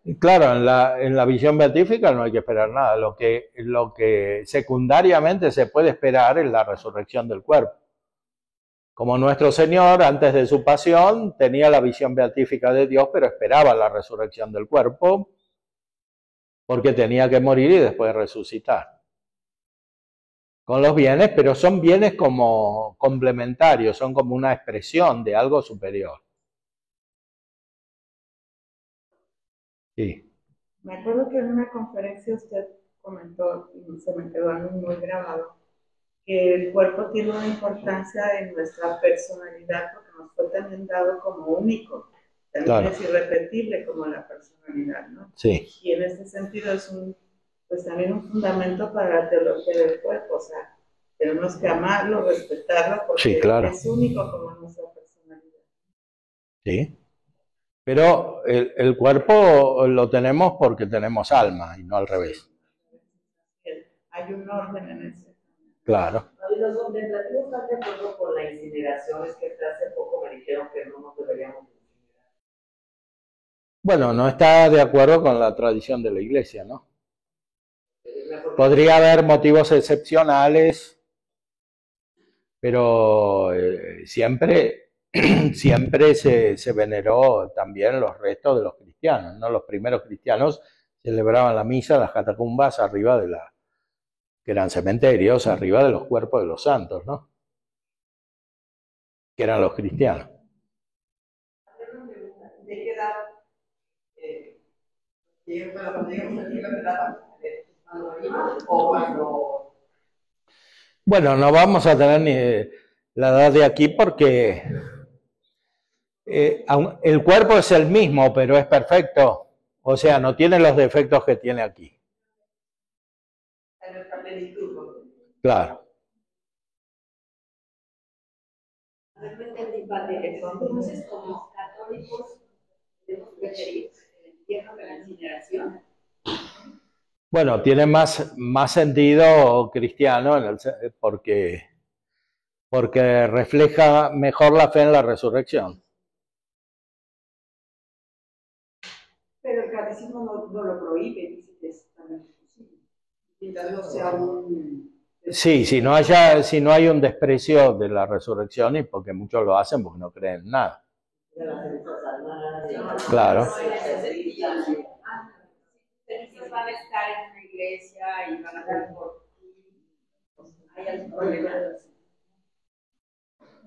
Y claro, en la visión beatífica no hay que esperar nada. Lo que secundariamente se puede esperar es la resurrección del cuerpo. Como nuestro Señor, antes de su pasión, tenía la visión beatífica de Dios, pero esperaba la resurrección del cuerpo, porque tenía que morir y después resucitar. Con los bienes, pero son bienes como complementarios, son como una expresión de algo superior. Sí. Me acuerdo que en una conferencia usted comentó, y se me quedó a mí muy grabado, que el cuerpo tiene una importancia en nuestra personalidad porque nos fue también dado como único. También claro. Es irrepetible como la personalidad, ¿no? Sí. Y en ese sentido es también un fundamento para la teología del cuerpo, o sea, tenemos que amarlo, respetarlo, porque sí, claro. Es único como nuestra personalidad. Sí. Pero el cuerpo lo tenemos porque tenemos alma y no al revés. Hay un orden en eso. Claro. Y los contemplativos están de acuerdo con la incineración, es que hace poco me dijeron que no nos deberíamos incinerar. Bueno, no está de acuerdo con la tradición de la Iglesia, ¿no? Podría haber motivos excepcionales, pero siempre se veneró también los restos de los cristianos, ¿no? Los primeros cristianos celebraban la misa en las catacumbas arriba que eran cementerios, arriba de los cuerpos de los santos, ¿no? Que eran los cristianos. ¿De qué edad? Bueno, no vamos a tener ni la edad de aquí porque el cuerpo es el mismo, pero es perfecto. O sea, no tiene los defectos que tiene aquí. Claro. Entonces, como católicos, tenemos que Bueno, tiene más sentido cristiano porque refleja mejor la fe en la resurrección. Pero el catecismo no lo prohíbe, dice que es también posible. Mientras no sea un... Sí, si no hay un desprecio de la resurrección, y porque muchos lo hacen porque no creen en nada. Claro. Van a estar en una iglesia y van a dar por ti. Hay algún problema.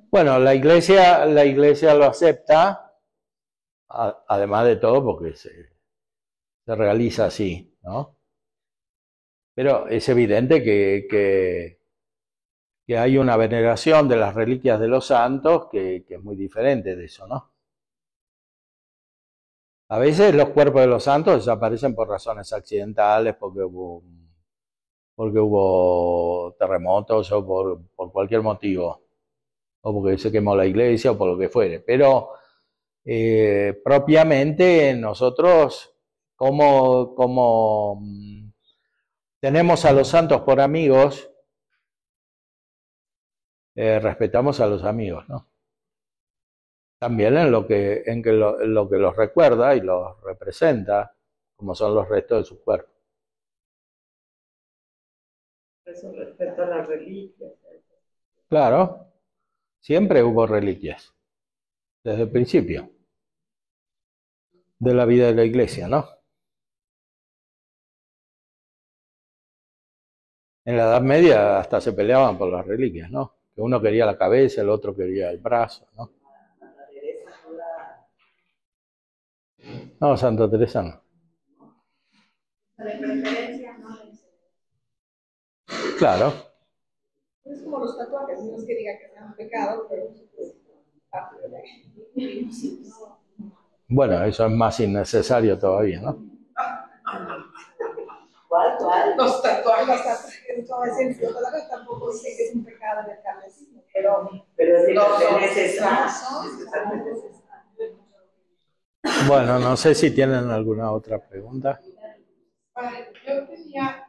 Bueno, la iglesia lo acepta, además de todo porque se realiza así, ¿no? Pero es evidente que hay una veneración de las reliquias de los santos que es muy diferente de eso, ¿no? A veces los cuerpos de los santos desaparecen por razones accidentales, porque hubo terremotos o por cualquier motivo, o porque se quemó la iglesia o por lo que fuere. Pero propiamente nosotros, como tenemos a los santos por amigos, respetamos a los amigos, ¿no? También en lo que los recuerda y los representa, como son los restos de su cuerpo. Eso respecto a las reliquias. Claro, siempre hubo reliquias, desde el principio de la vida de la iglesia, ¿no? En la Edad Media hasta se peleaban por las reliquias, ¿no? Que uno quería la cabeza, el otro quería el brazo, ¿no? No, Santa Teresa no. De preferencia, no. Claro. Es como los tatuajes, no es que diga que sea un pecado, pero es parte de la... Bueno, eso es más innecesario todavía, ¿no? ¿Cuál? Los tatuajes, los tatuajes tampoco dice que es un pecado en el catecismo, pero es no necesario. Bueno, no sé si tienen alguna otra pregunta. Yo tenía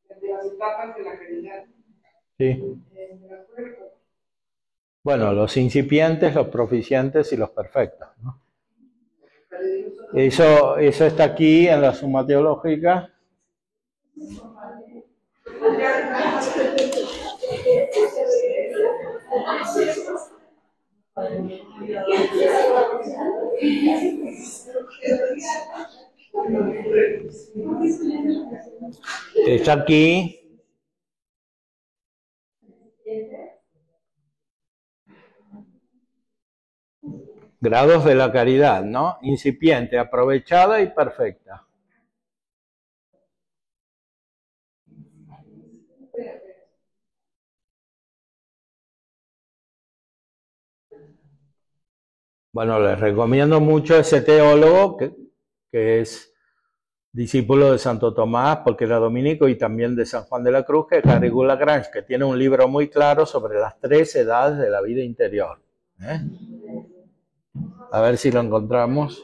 de las etapas de la caridad. Sí. Bueno, los incipientes, los proficientes y los perfectos, ¿no? Eso está aquí en la Suma Teológica. Está aquí. Grados de la caridad, ¿no? Incipiente, aprovechada y perfecta. Bueno, les recomiendo mucho ese teólogo que es discípulo de Santo Tomás, porque era dominico, y también de San Juan de la Cruz, que es Garrigou Lagrange, que tiene un libro muy claro sobre las 3 edades de la vida interior. A ver si lo encontramos.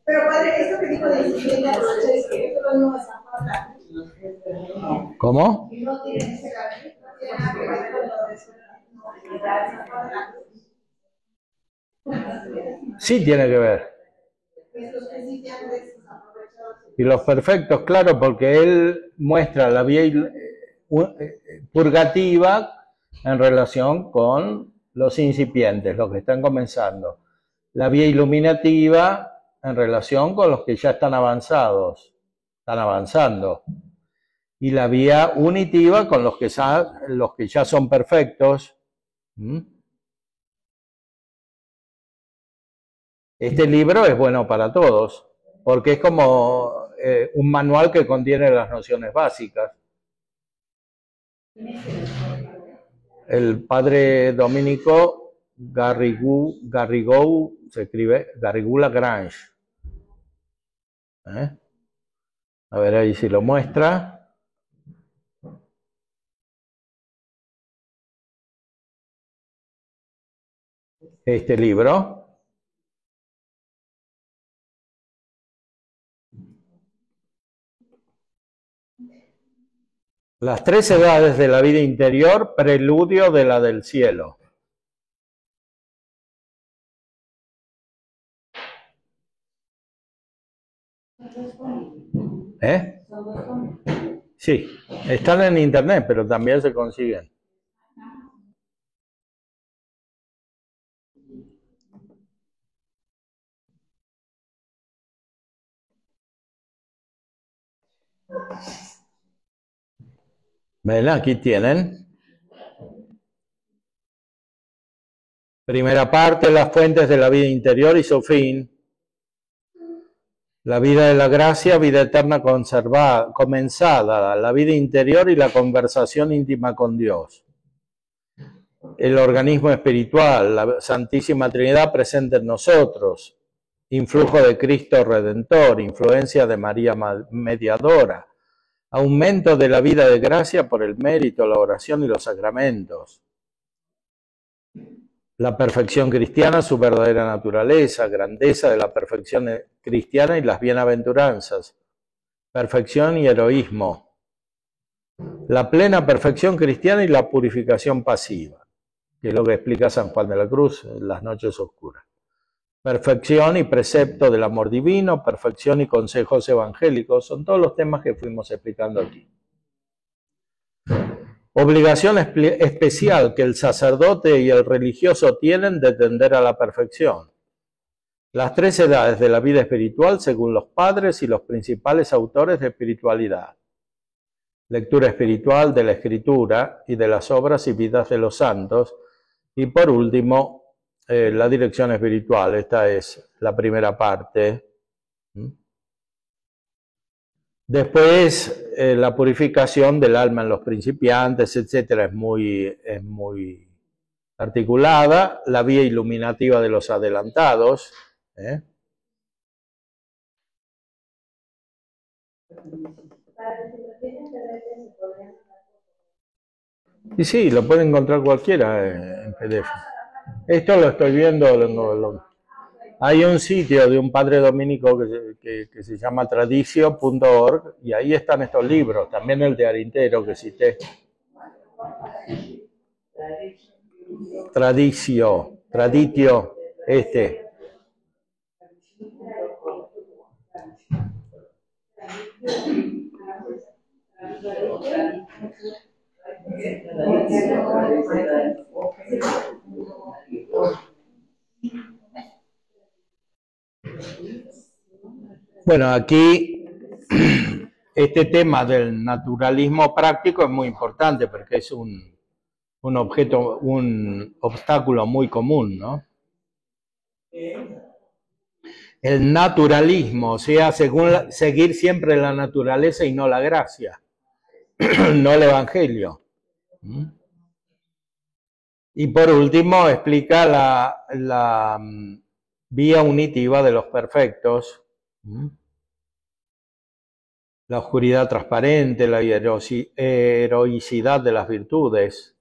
Pero padre, esto que dijo de disciplina, es que esto no es falta. ¿Cómo? No tiene ese carácter, no tiene nada que ver con lo de Sí tiene que ver. Y los perfectos, claro, porque él muestra la vía purgativa en relación con los incipientes, los que están comenzando. La vía iluminativa en relación con los que ya están avanzados, están avanzando. Y la vía unitiva con los que ya son perfectos. Este libro es bueno para todos, porque es como un manual que contiene las nociones básicas. El padre dominico Garrigou, se escribe Garrigou-Lagrange. A ver ahí si lo muestra. Este libro. Las tres edades de la vida interior, preludio de la del cielo. Sí, están en internet, pero también se consiguen. Ven, aquí tienen. Primera parte, las fuentes de la vida interior y su fin. La vida de la gracia, vida eterna comenzada, la vida interior y la conversación íntima con Dios. El organismo espiritual, la Santísima Trinidad presente en nosotros. Influjo de Cristo Redentor, influencia de María Mediadora. Aumento de la vida de gracia por el mérito, la oración y los sacramentos. La perfección cristiana, su verdadera naturaleza, grandeza de la perfección cristiana y las bienaventuranzas, perfección y heroísmo. La plena perfección cristiana y la purificación pasiva, que es lo que explica San Juan de la Cruz en las noches oscuras. Perfección y precepto del amor divino, perfección y consejos evangélicos, son todos los temas que fuimos explicando aquí. Obligación especial que el sacerdote y el religioso tienen de tender a la perfección. Las tres edades de la vida espiritual según los padres y los principales autores de espiritualidad. Lectura espiritual de la Escritura y de las obras y vidas de los santos. Y por último, la dirección espiritual. Esta es la primera parte. Después, la purificación del alma en los principiantes, etcétera, es muy articulada. La vía iluminativa de los adelantados. Y sí, lo puede encontrar cualquiera en PDF. Esto lo estoy viendo. Hay un sitio de un padre dominico que se llama tradicio.org y ahí están estos libros, también el de Arintero que cité. Traditio, este. Bueno, aquí este tema del naturalismo práctico es muy importante porque es un obstáculo muy común, ¿no? El naturalismo, o sea, seguir siempre la naturaleza y no la gracia, no el evangelio. Y por último, explica la vía unitiva de los perfectos, la oscuridad transparente, la heroicidad de las virtudes.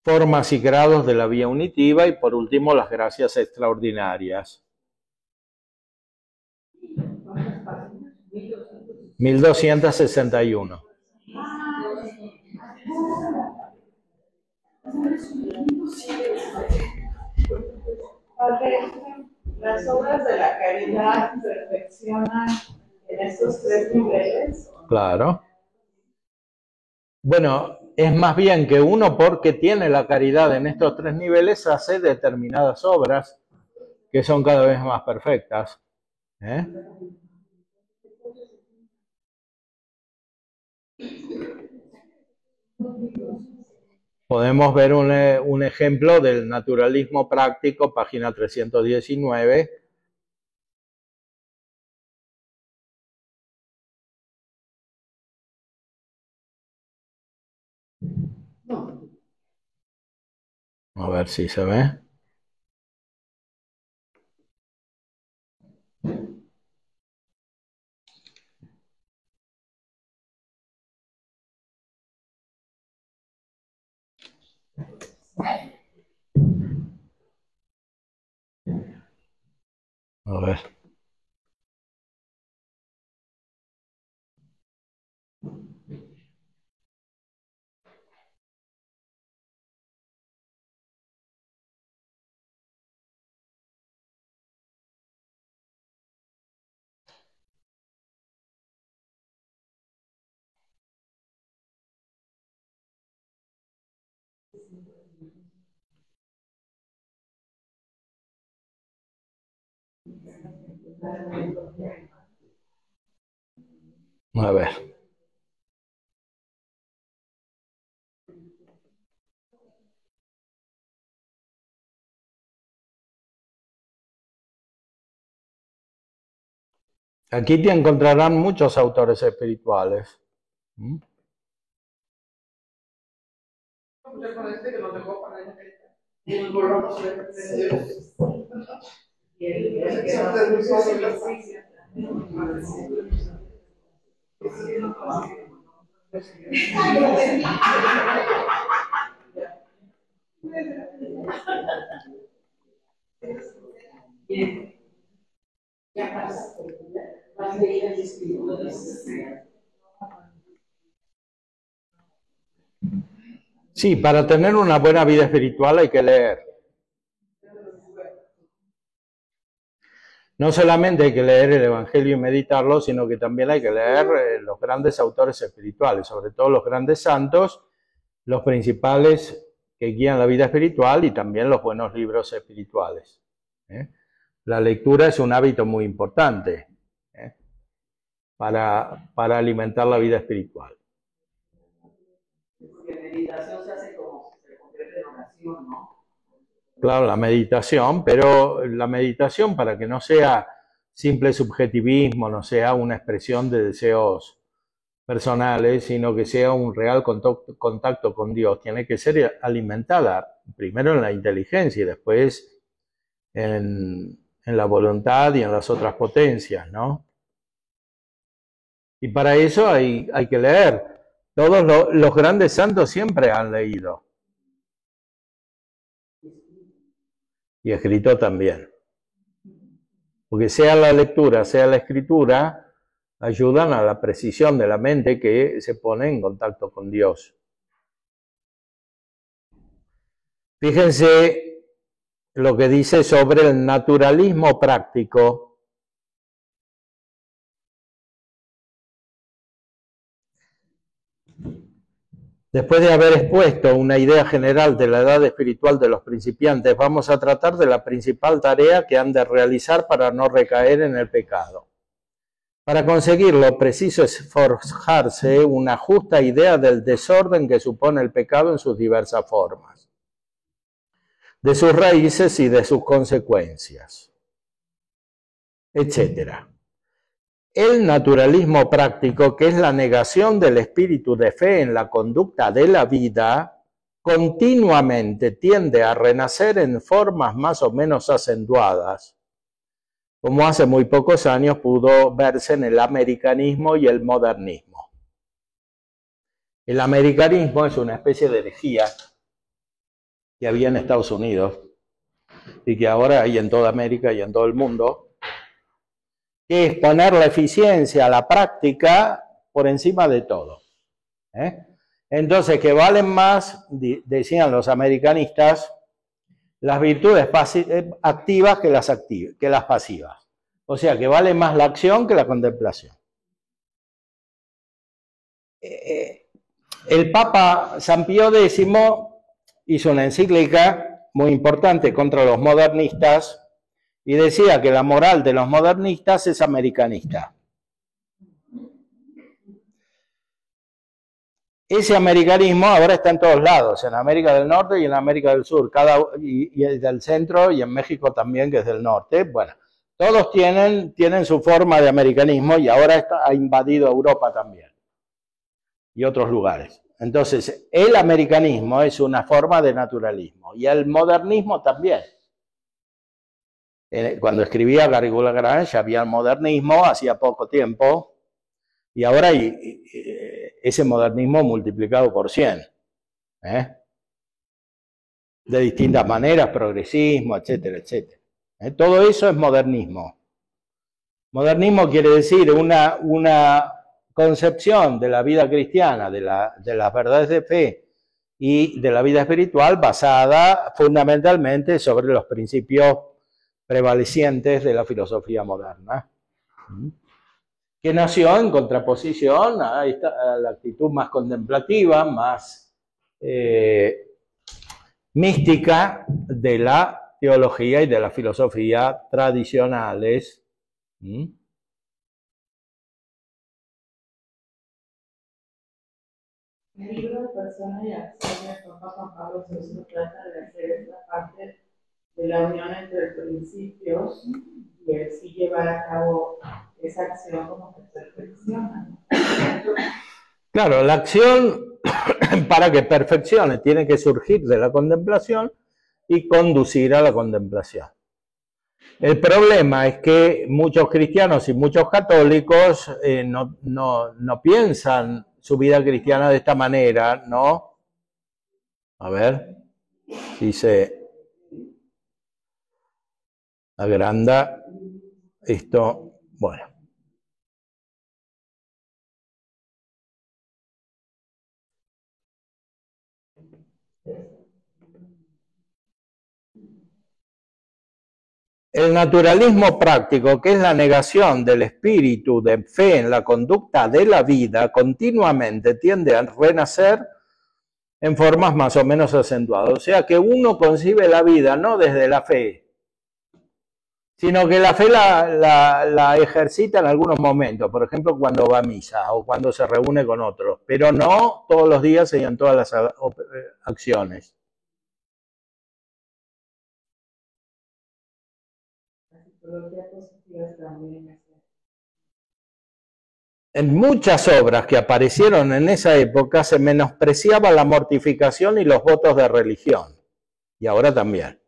Formas y grados de la vía unitiva y por último las gracias extraordinarias. 1261. Las obras de la caridad perfeccionan en estos tres niveles. Claro. Bueno, es más bien que uno, porque tiene la caridad en estos tres niveles, hace determinadas obras que son cada vez más perfectas. Podemos ver un ejemplo del naturalismo práctico, página 319. A ver si se ve. A ver. A ver. Aquí te encontrarán muchos autores espirituales. ¿Mm? Sí, para tener una buena vida espiritual hay que leer. No solamente hay que leer el Evangelio y meditarlo, sino que también hay que leer los grandes autores espirituales, sobre todo los grandes santos, los principales que guían la vida espiritual y también los buenos libros espirituales. La lectura es un hábito muy importante para alimentar la vida espiritual. Porque meditación se hace como se convierte en oración, ¿no? Claro, la meditación, pero la meditación para que no sea simple subjetivismo, no sea una expresión de deseos personales, sino que sea un real contacto con Dios. Tiene que ser alimentada primero en la inteligencia y después en la voluntad y en las otras potencias, ¿no? Y para eso hay que leer. Todos los grandes santos siempre han leído. Y escrito también. Porque sea la lectura, sea la escritura, ayudan a la precisión de la mente que se pone en contacto con Dios. Fíjense lo que dice sobre el naturalismo práctico. Después de haber expuesto una idea general de la edad espiritual de los principiantes, vamos a tratar de la principal tarea que han de realizar para no recaer en el pecado. Para conseguirlo, preciso es forjarse una justa idea del desorden que supone el pecado en sus diversas formas, de sus raíces y de sus consecuencias, etc. El naturalismo práctico, que es la negación del espíritu de fe en la conducta de la vida, continuamente tiende a renacer en formas más o menos acentuadas, como hace muy pocos años pudo verse en el americanismo y el modernismo. El americanismo es una especie de herejía que había en Estados Unidos y que ahora hay en toda América y en todo el mundo, que es poner la eficiencia, la práctica, por encima de todo. Entonces, que valen más, decían los americanistas, las virtudes activas que las pasivas. O sea, que vale más la acción que la contemplación. El Papa San Pío X hizo una encíclica muy importante contra los modernistas y decía que la moral de los modernistas es americanista. Ese americanismo ahora está en todos lados, en América del Norte y en América del Sur, y del centro, y en México también, que es del norte. Bueno, todos tienen su forma de americanismo y ahora ha invadido Europa también y otros lugares. Entonces, el americanismo es una forma de naturalismo y el modernismo también. Cuando escribía Garrigou Lagrange había el modernismo hacía poco tiempo y ahora hay ese modernismo multiplicado por 100. De distintas maneras, progresismo, etcétera, etcétera. Todo eso es modernismo. Modernismo quiere decir una concepción de la vida cristiana, de las verdades de fe y de la vida espiritual basada fundamentalmente sobre los principios prevalecientes de la filosofía moderna, que nació en contraposición a la actitud más contemplativa, más mística de la teología y de la filosofía tradicionales. El libro de Persona y Acción del Papa Juan Pablo II trata de hacer esta parte de la unión entre principios y el sí llevar a cabo esa acción como que perfecciona. Claro, la acción para que perfeccione tiene que surgir de la contemplación y conducir a la contemplación. El problema es que muchos cristianos y muchos católicos no piensan su vida cristiana de esta manera, ¿no? A ver, si se agranda esto, bueno. El naturalismo práctico, que es la negación del espíritu de fe en la conducta de la vida, continuamente tiende a renacer en formas más o menos acentuadas. O sea que uno concibe la vida no desde la fe, sino que la fe la ejercita en algunos momentos, por ejemplo cuando va a misa o cuando se reúne con otros, pero no todos los días y en todas las acciones. En muchas obras que aparecieron en esa época se menospreciaba la mortificación y los votos de religión, y ahora también.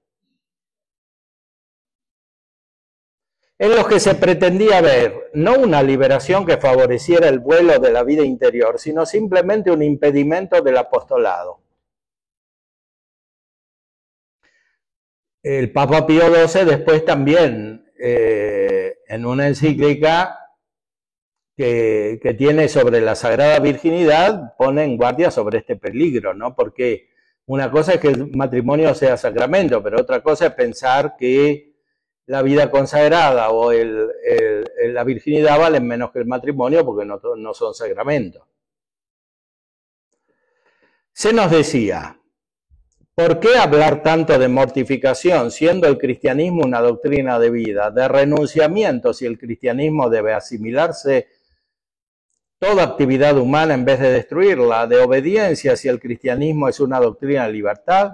En los que se pretendía ver no una liberación que favoreciera el vuelo de la vida interior, sino simplemente un impedimento del apostolado. El Papa Pío XII después también, en una encíclica que tiene sobre la Sagrada Virginidad, pone en guardia sobre este peligro, ¿no? Porque una cosa es que el matrimonio sea sacramento, pero otra cosa es pensar que la vida consagrada o la virginidad valen menos que el matrimonio porque no son sacramentos. Se nos decía, ¿por qué hablar tanto de mortificación siendo el cristianismo una doctrina de vida, de renunciamiento si el cristianismo debe asimilarse toda actividad humana en vez de destruirla, de obediencia si el cristianismo es una doctrina de libertad?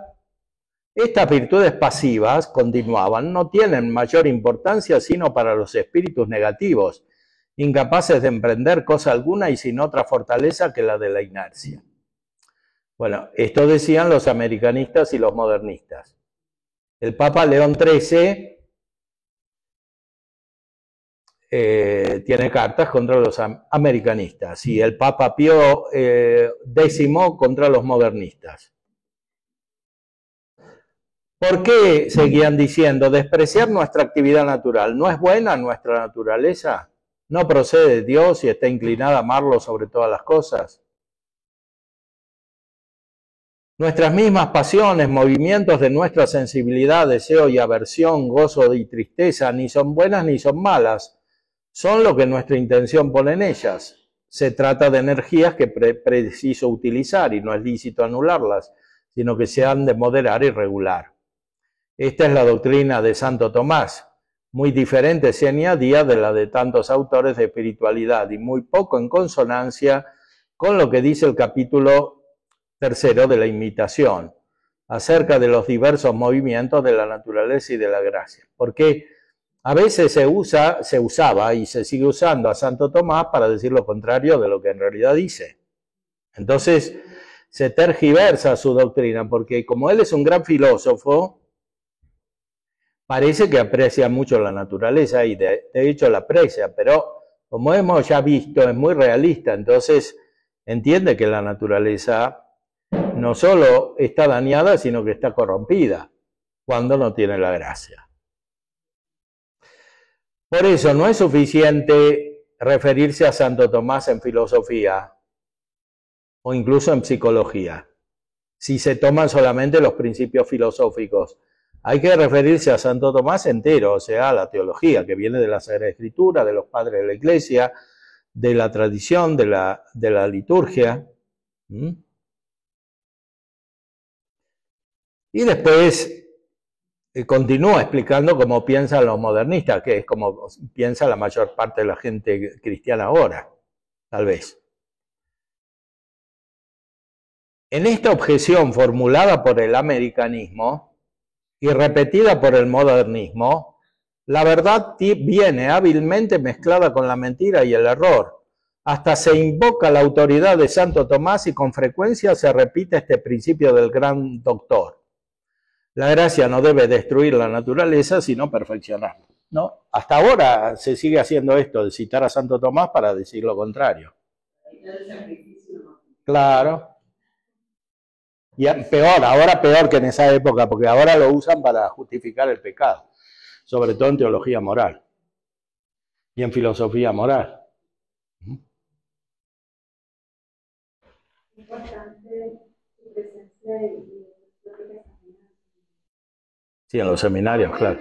Estas virtudes pasivas, continuaban, no tienen mayor importancia sino para los espíritus negativos, incapaces de emprender cosa alguna y sin otra fortaleza que la de la inercia. Bueno, esto decían los americanistas y los modernistas. El Papa León XIII tiene cartas contra los americanistas y el Papa Pío X contra los modernistas. ¿Por qué seguían diciendo despreciar nuestra actividad natural? ¿No es buena nuestra naturaleza? ¿No procede de Dios y está inclinada a amarlo sobre todas las cosas? Nuestras mismas pasiones, movimientos de nuestra sensibilidad, deseo y aversión, gozo y tristeza, ni son buenas ni son malas, son lo que nuestra intención pone en ellas. Se trata de energías que preciso utilizar y no es lícito anularlas, sino que se han de moderar y regular. Esta es la doctrina de Santo Tomás, muy diferente se añadía de la de tantos autores de espiritualidad y muy poco en consonancia con lo que dice el capítulo 3 de la Imitación, acerca de los diversos movimientos de la naturaleza y de la gracia. Porque a veces se usaba y se sigue usando a Santo Tomás para decir lo contrario de lo que en realidad dice. Entonces, se tergiversa su doctrina, porque como él es un gran filósofo, parece que aprecia mucho la naturaleza y de hecho la aprecia, pero como hemos ya visto, es muy realista, entonces entiende que la naturaleza no solo está dañada, sino que está corrompida cuando no tiene la gracia. Por eso no es suficiente referirse a Santo Tomás en filosofía o incluso en psicología, si se toman solamente los principios filosóficos. Hay que referirse a Santo Tomás entero, o sea, a la teología, que viene de la Sagrada Escritura, de los padres de la Iglesia, de la tradición, de la liturgia. Y después continúa explicando cómo piensan los modernistas, que es como piensa la mayor parte de la gente cristiana ahora, tal vez. En esta objeción formulada por el americanismo y repetida por el modernismo, la verdad viene hábilmente mezclada con la mentira y el error. Hasta se invoca la autoridad de Santo Tomás y con frecuencia se repite este principio del gran doctor. La gracia no debe destruir la naturaleza, sino perfeccionarla, ¿no? Hasta ahora se sigue haciendo esto, de citar a Santo Tomás para decir lo contrario. Claro. Y peor, ahora peor que en esa época, porque ahora lo usan para justificar el pecado, sobre todo en teología moral y en filosofía moral. Importante su presencia y sí, en los seminarios, claro.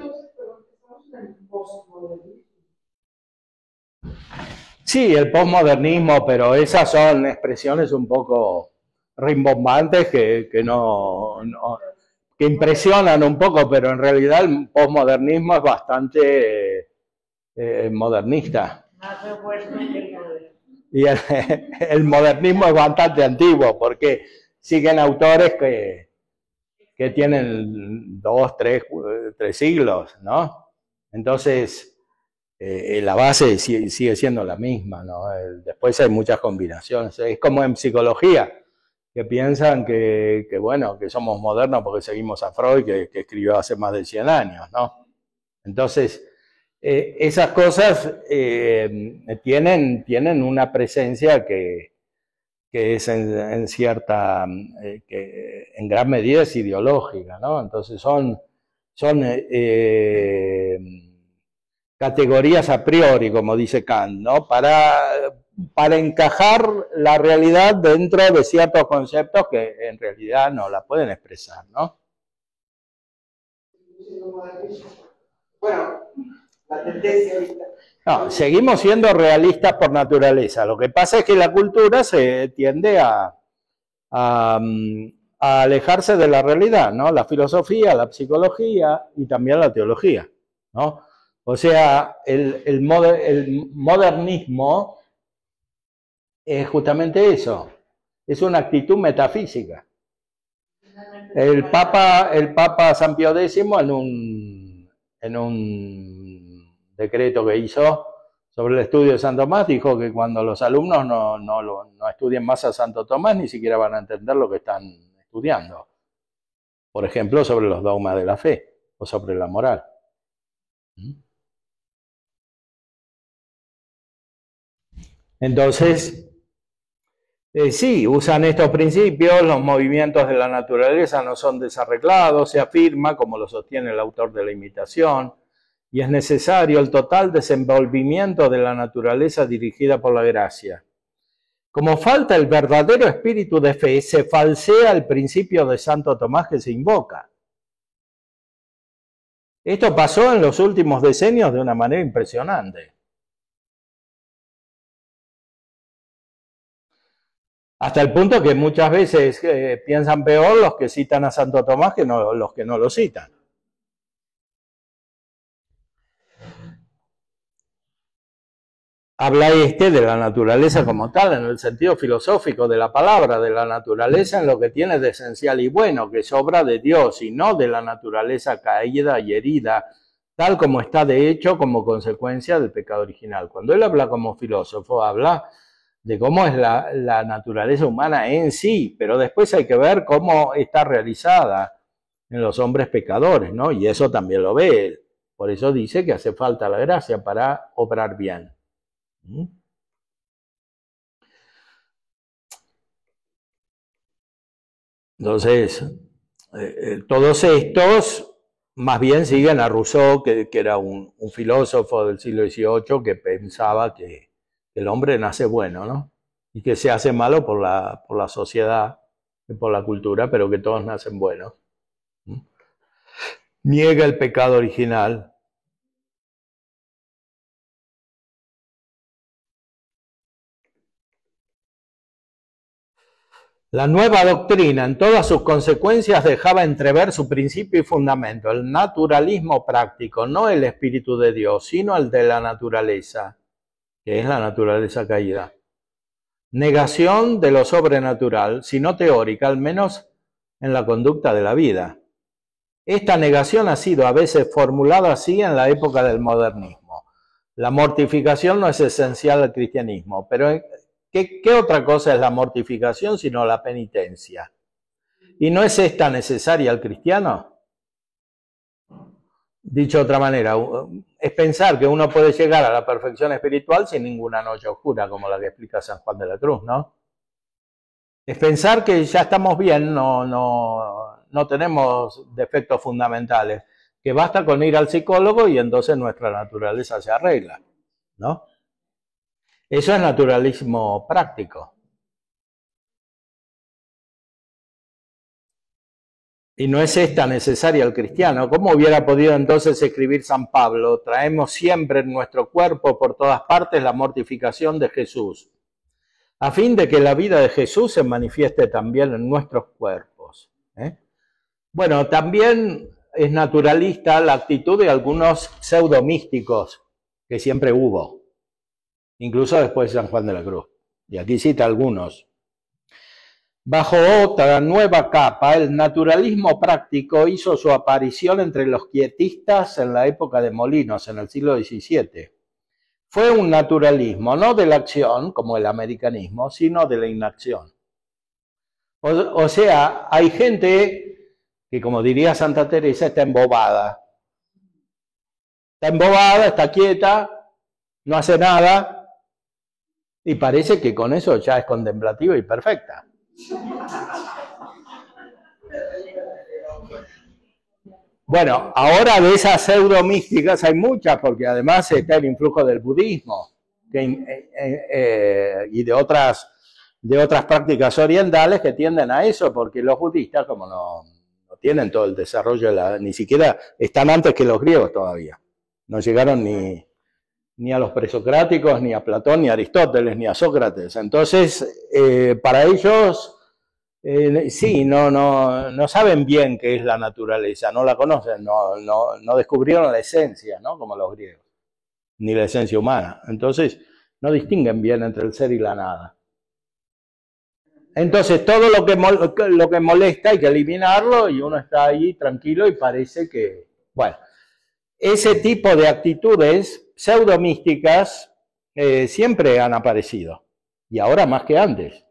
Sí, el posmodernismo, pero esas son expresiones un poco rimbombantes que impresionan un poco, pero en realidad el posmodernismo es bastante modernista. Y el modernismo es bastante antiguo, porque siguen autores que tienen 2, 3 siglos, ¿no? Entonces, la base sigue siendo la misma, ¿no? Después hay muchas combinaciones. Es como en psicología, que piensan que bueno, que somos modernos porque seguimos a Freud, que escribió hace más de 100 años, ¿no? Entonces, esas cosas tienen una presencia que es en cierta, que en gran medida es ideológica, ¿no? Entonces son categorías a priori, como dice Kant, ¿no? Para encajar la realidad dentro de ciertos conceptos que en realidad no la pueden expresar, ¿no? Bueno, la tendencia ahorita. No, seguimos siendo realistas por naturaleza. Lo que pasa es que la cultura se tiende a alejarse de la realidad, ¿no? La filosofía, la psicología y también la teología, ¿no? O sea, el modernismo es justamente eso, es una actitud metafísica. El Papa San Pío X en un decreto que hizo sobre el estudio de Santo Tomás dijo que cuando los alumnos no estudien más a Santo Tomás ni siquiera van a entender lo que están estudiando. Por ejemplo, sobre los dogmas de la fe o sobre la moral. Entonces, sí, usan estos principios, los movimientos de la naturaleza no son desarreglados, se afirma, como lo sostiene el autor de la Imitación, y es necesario el total desenvolvimiento de la naturaleza dirigida por la gracia. Como falta el verdadero espíritu de fe, se falsea el principio de Santo Tomás que se invoca. Esto pasó en los últimos decenios de una manera impresionante. Hasta el punto que muchas veces piensan peor los que citan a Santo Tomás que los que no lo citan. Habla de la naturaleza como tal, en el sentido filosófico de la palabra, de la naturaleza en lo que tiene de esencial y bueno, que es obra de Dios, y no de la naturaleza caída y herida, tal como está de hecho como consecuencia del pecado original. Cuando él habla como filósofo, habla de cómo es la naturaleza humana en sí, pero después hay que ver cómo está realizada en los hombres pecadores, ¿no? Y eso también lo ve él. Por eso dice que hace falta la gracia para obrar bien. Entonces, todos estos más bien siguen a Rousseau, que era un filósofo del siglo XVIII que pensaba que el hombre nace bueno, ¿no? Y que se hace malo por la sociedad y por la cultura, pero que todos nacen buenos. Niega el pecado original. La nueva doctrina, en todas sus consecuencias, dejaba entrever su principio y fundamento, el naturalismo práctico, no el espíritu de Dios, sino el de la naturaleza, que es la naturaleza caída. Negación de lo sobrenatural, si no teórica, al menos en la conducta de la vida. Esta negación ha sido a veces formulada así en la época del modernismo. La mortificación no es esencial al cristianismo, pero ¿qué otra cosa es la mortificación sino la penitencia? ¿Y no es esta necesaria al cristiano? Dicho de otra manera, es pensar que uno puede llegar a la perfección espiritual sin ninguna noche oscura, como la que explica San Juan de la Cruz, ¿no? Es pensar que ya estamos bien, no tenemos defectos fundamentales, que basta con ir al psicólogo y entonces nuestra naturaleza se arregla, ¿no? Eso es naturalismo práctico. Y no es esta necesaria al cristiano. ¿Cómo hubiera podido entonces escribir San Pablo? Traemos siempre en nuestro cuerpo por todas partes la mortificación de Jesús, a fin de que la vida de Jesús se manifieste también en nuestros cuerpos. Bueno, también es naturalista la actitud de algunos pseudomísticos que siempre hubo, incluso después de San Juan de la Cruz. Y aquí cita algunos. Bajo otra nueva capa, el naturalismo práctico hizo su aparición entre los quietistas en la época de Molinos, en el siglo XVII. Fue un naturalismo, no de la acción, como el americanismo, sino de la inacción. O sea, hay gente que, como diría Santa Teresa, está embobada. Está embobada, está quieta, no hace nada, y parece que con eso ya es contemplativa y perfecta. Bueno, ahora de esas pseudomísticas hay muchas, porque además está el influjo del budismo y de otras prácticas orientales que tienden a eso, porque los budistas, como no tienen todo el desarrollo, ni siquiera están antes que los griegos todavía. No llegaron ni a los presocráticos, ni a Platón, ni a Aristóteles, ni a Sócrates. Entonces, para ellos, sí, no saben bien qué es la naturaleza, no la conocen, no descubrieron la esencia, ¿no? Como los griegos, ni la esencia humana. Entonces, no distinguen bien entre el ser y la nada. Entonces, todo lo que molesta hay que eliminarlo y uno está ahí tranquilo y parece que, bueno, ese tipo de actitudes pseudomísticas siempre han aparecido, y ahora más que antes.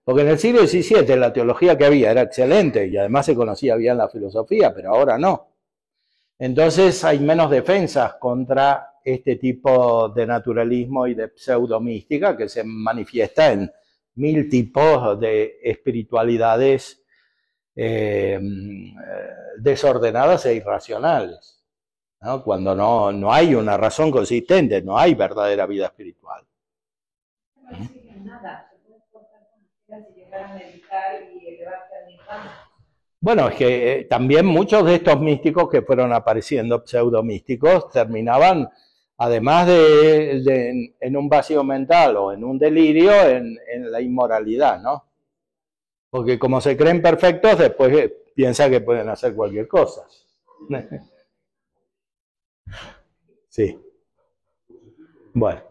Porque en el siglo XVII la teología que había era excelente y además se conocía bien la filosofía, pero ahora no. Entonces hay menos defensas contra este tipo de naturalismo y de pseudomística que se manifiesta en mil tipos de espiritualidades desordenadas e irracionales, ¿no? Cuando no hay una razón consistente, no hay verdadera vida espiritual. Bueno, es que también muchos de estos místicos que fueron apareciendo, pseudomísticos, terminaban, además en un vacío mental o en un delirio, en la inmoralidad, ¿no? Porque como se creen perfectos, después piensan que pueden hacer cualquier cosa. Sí. Bueno.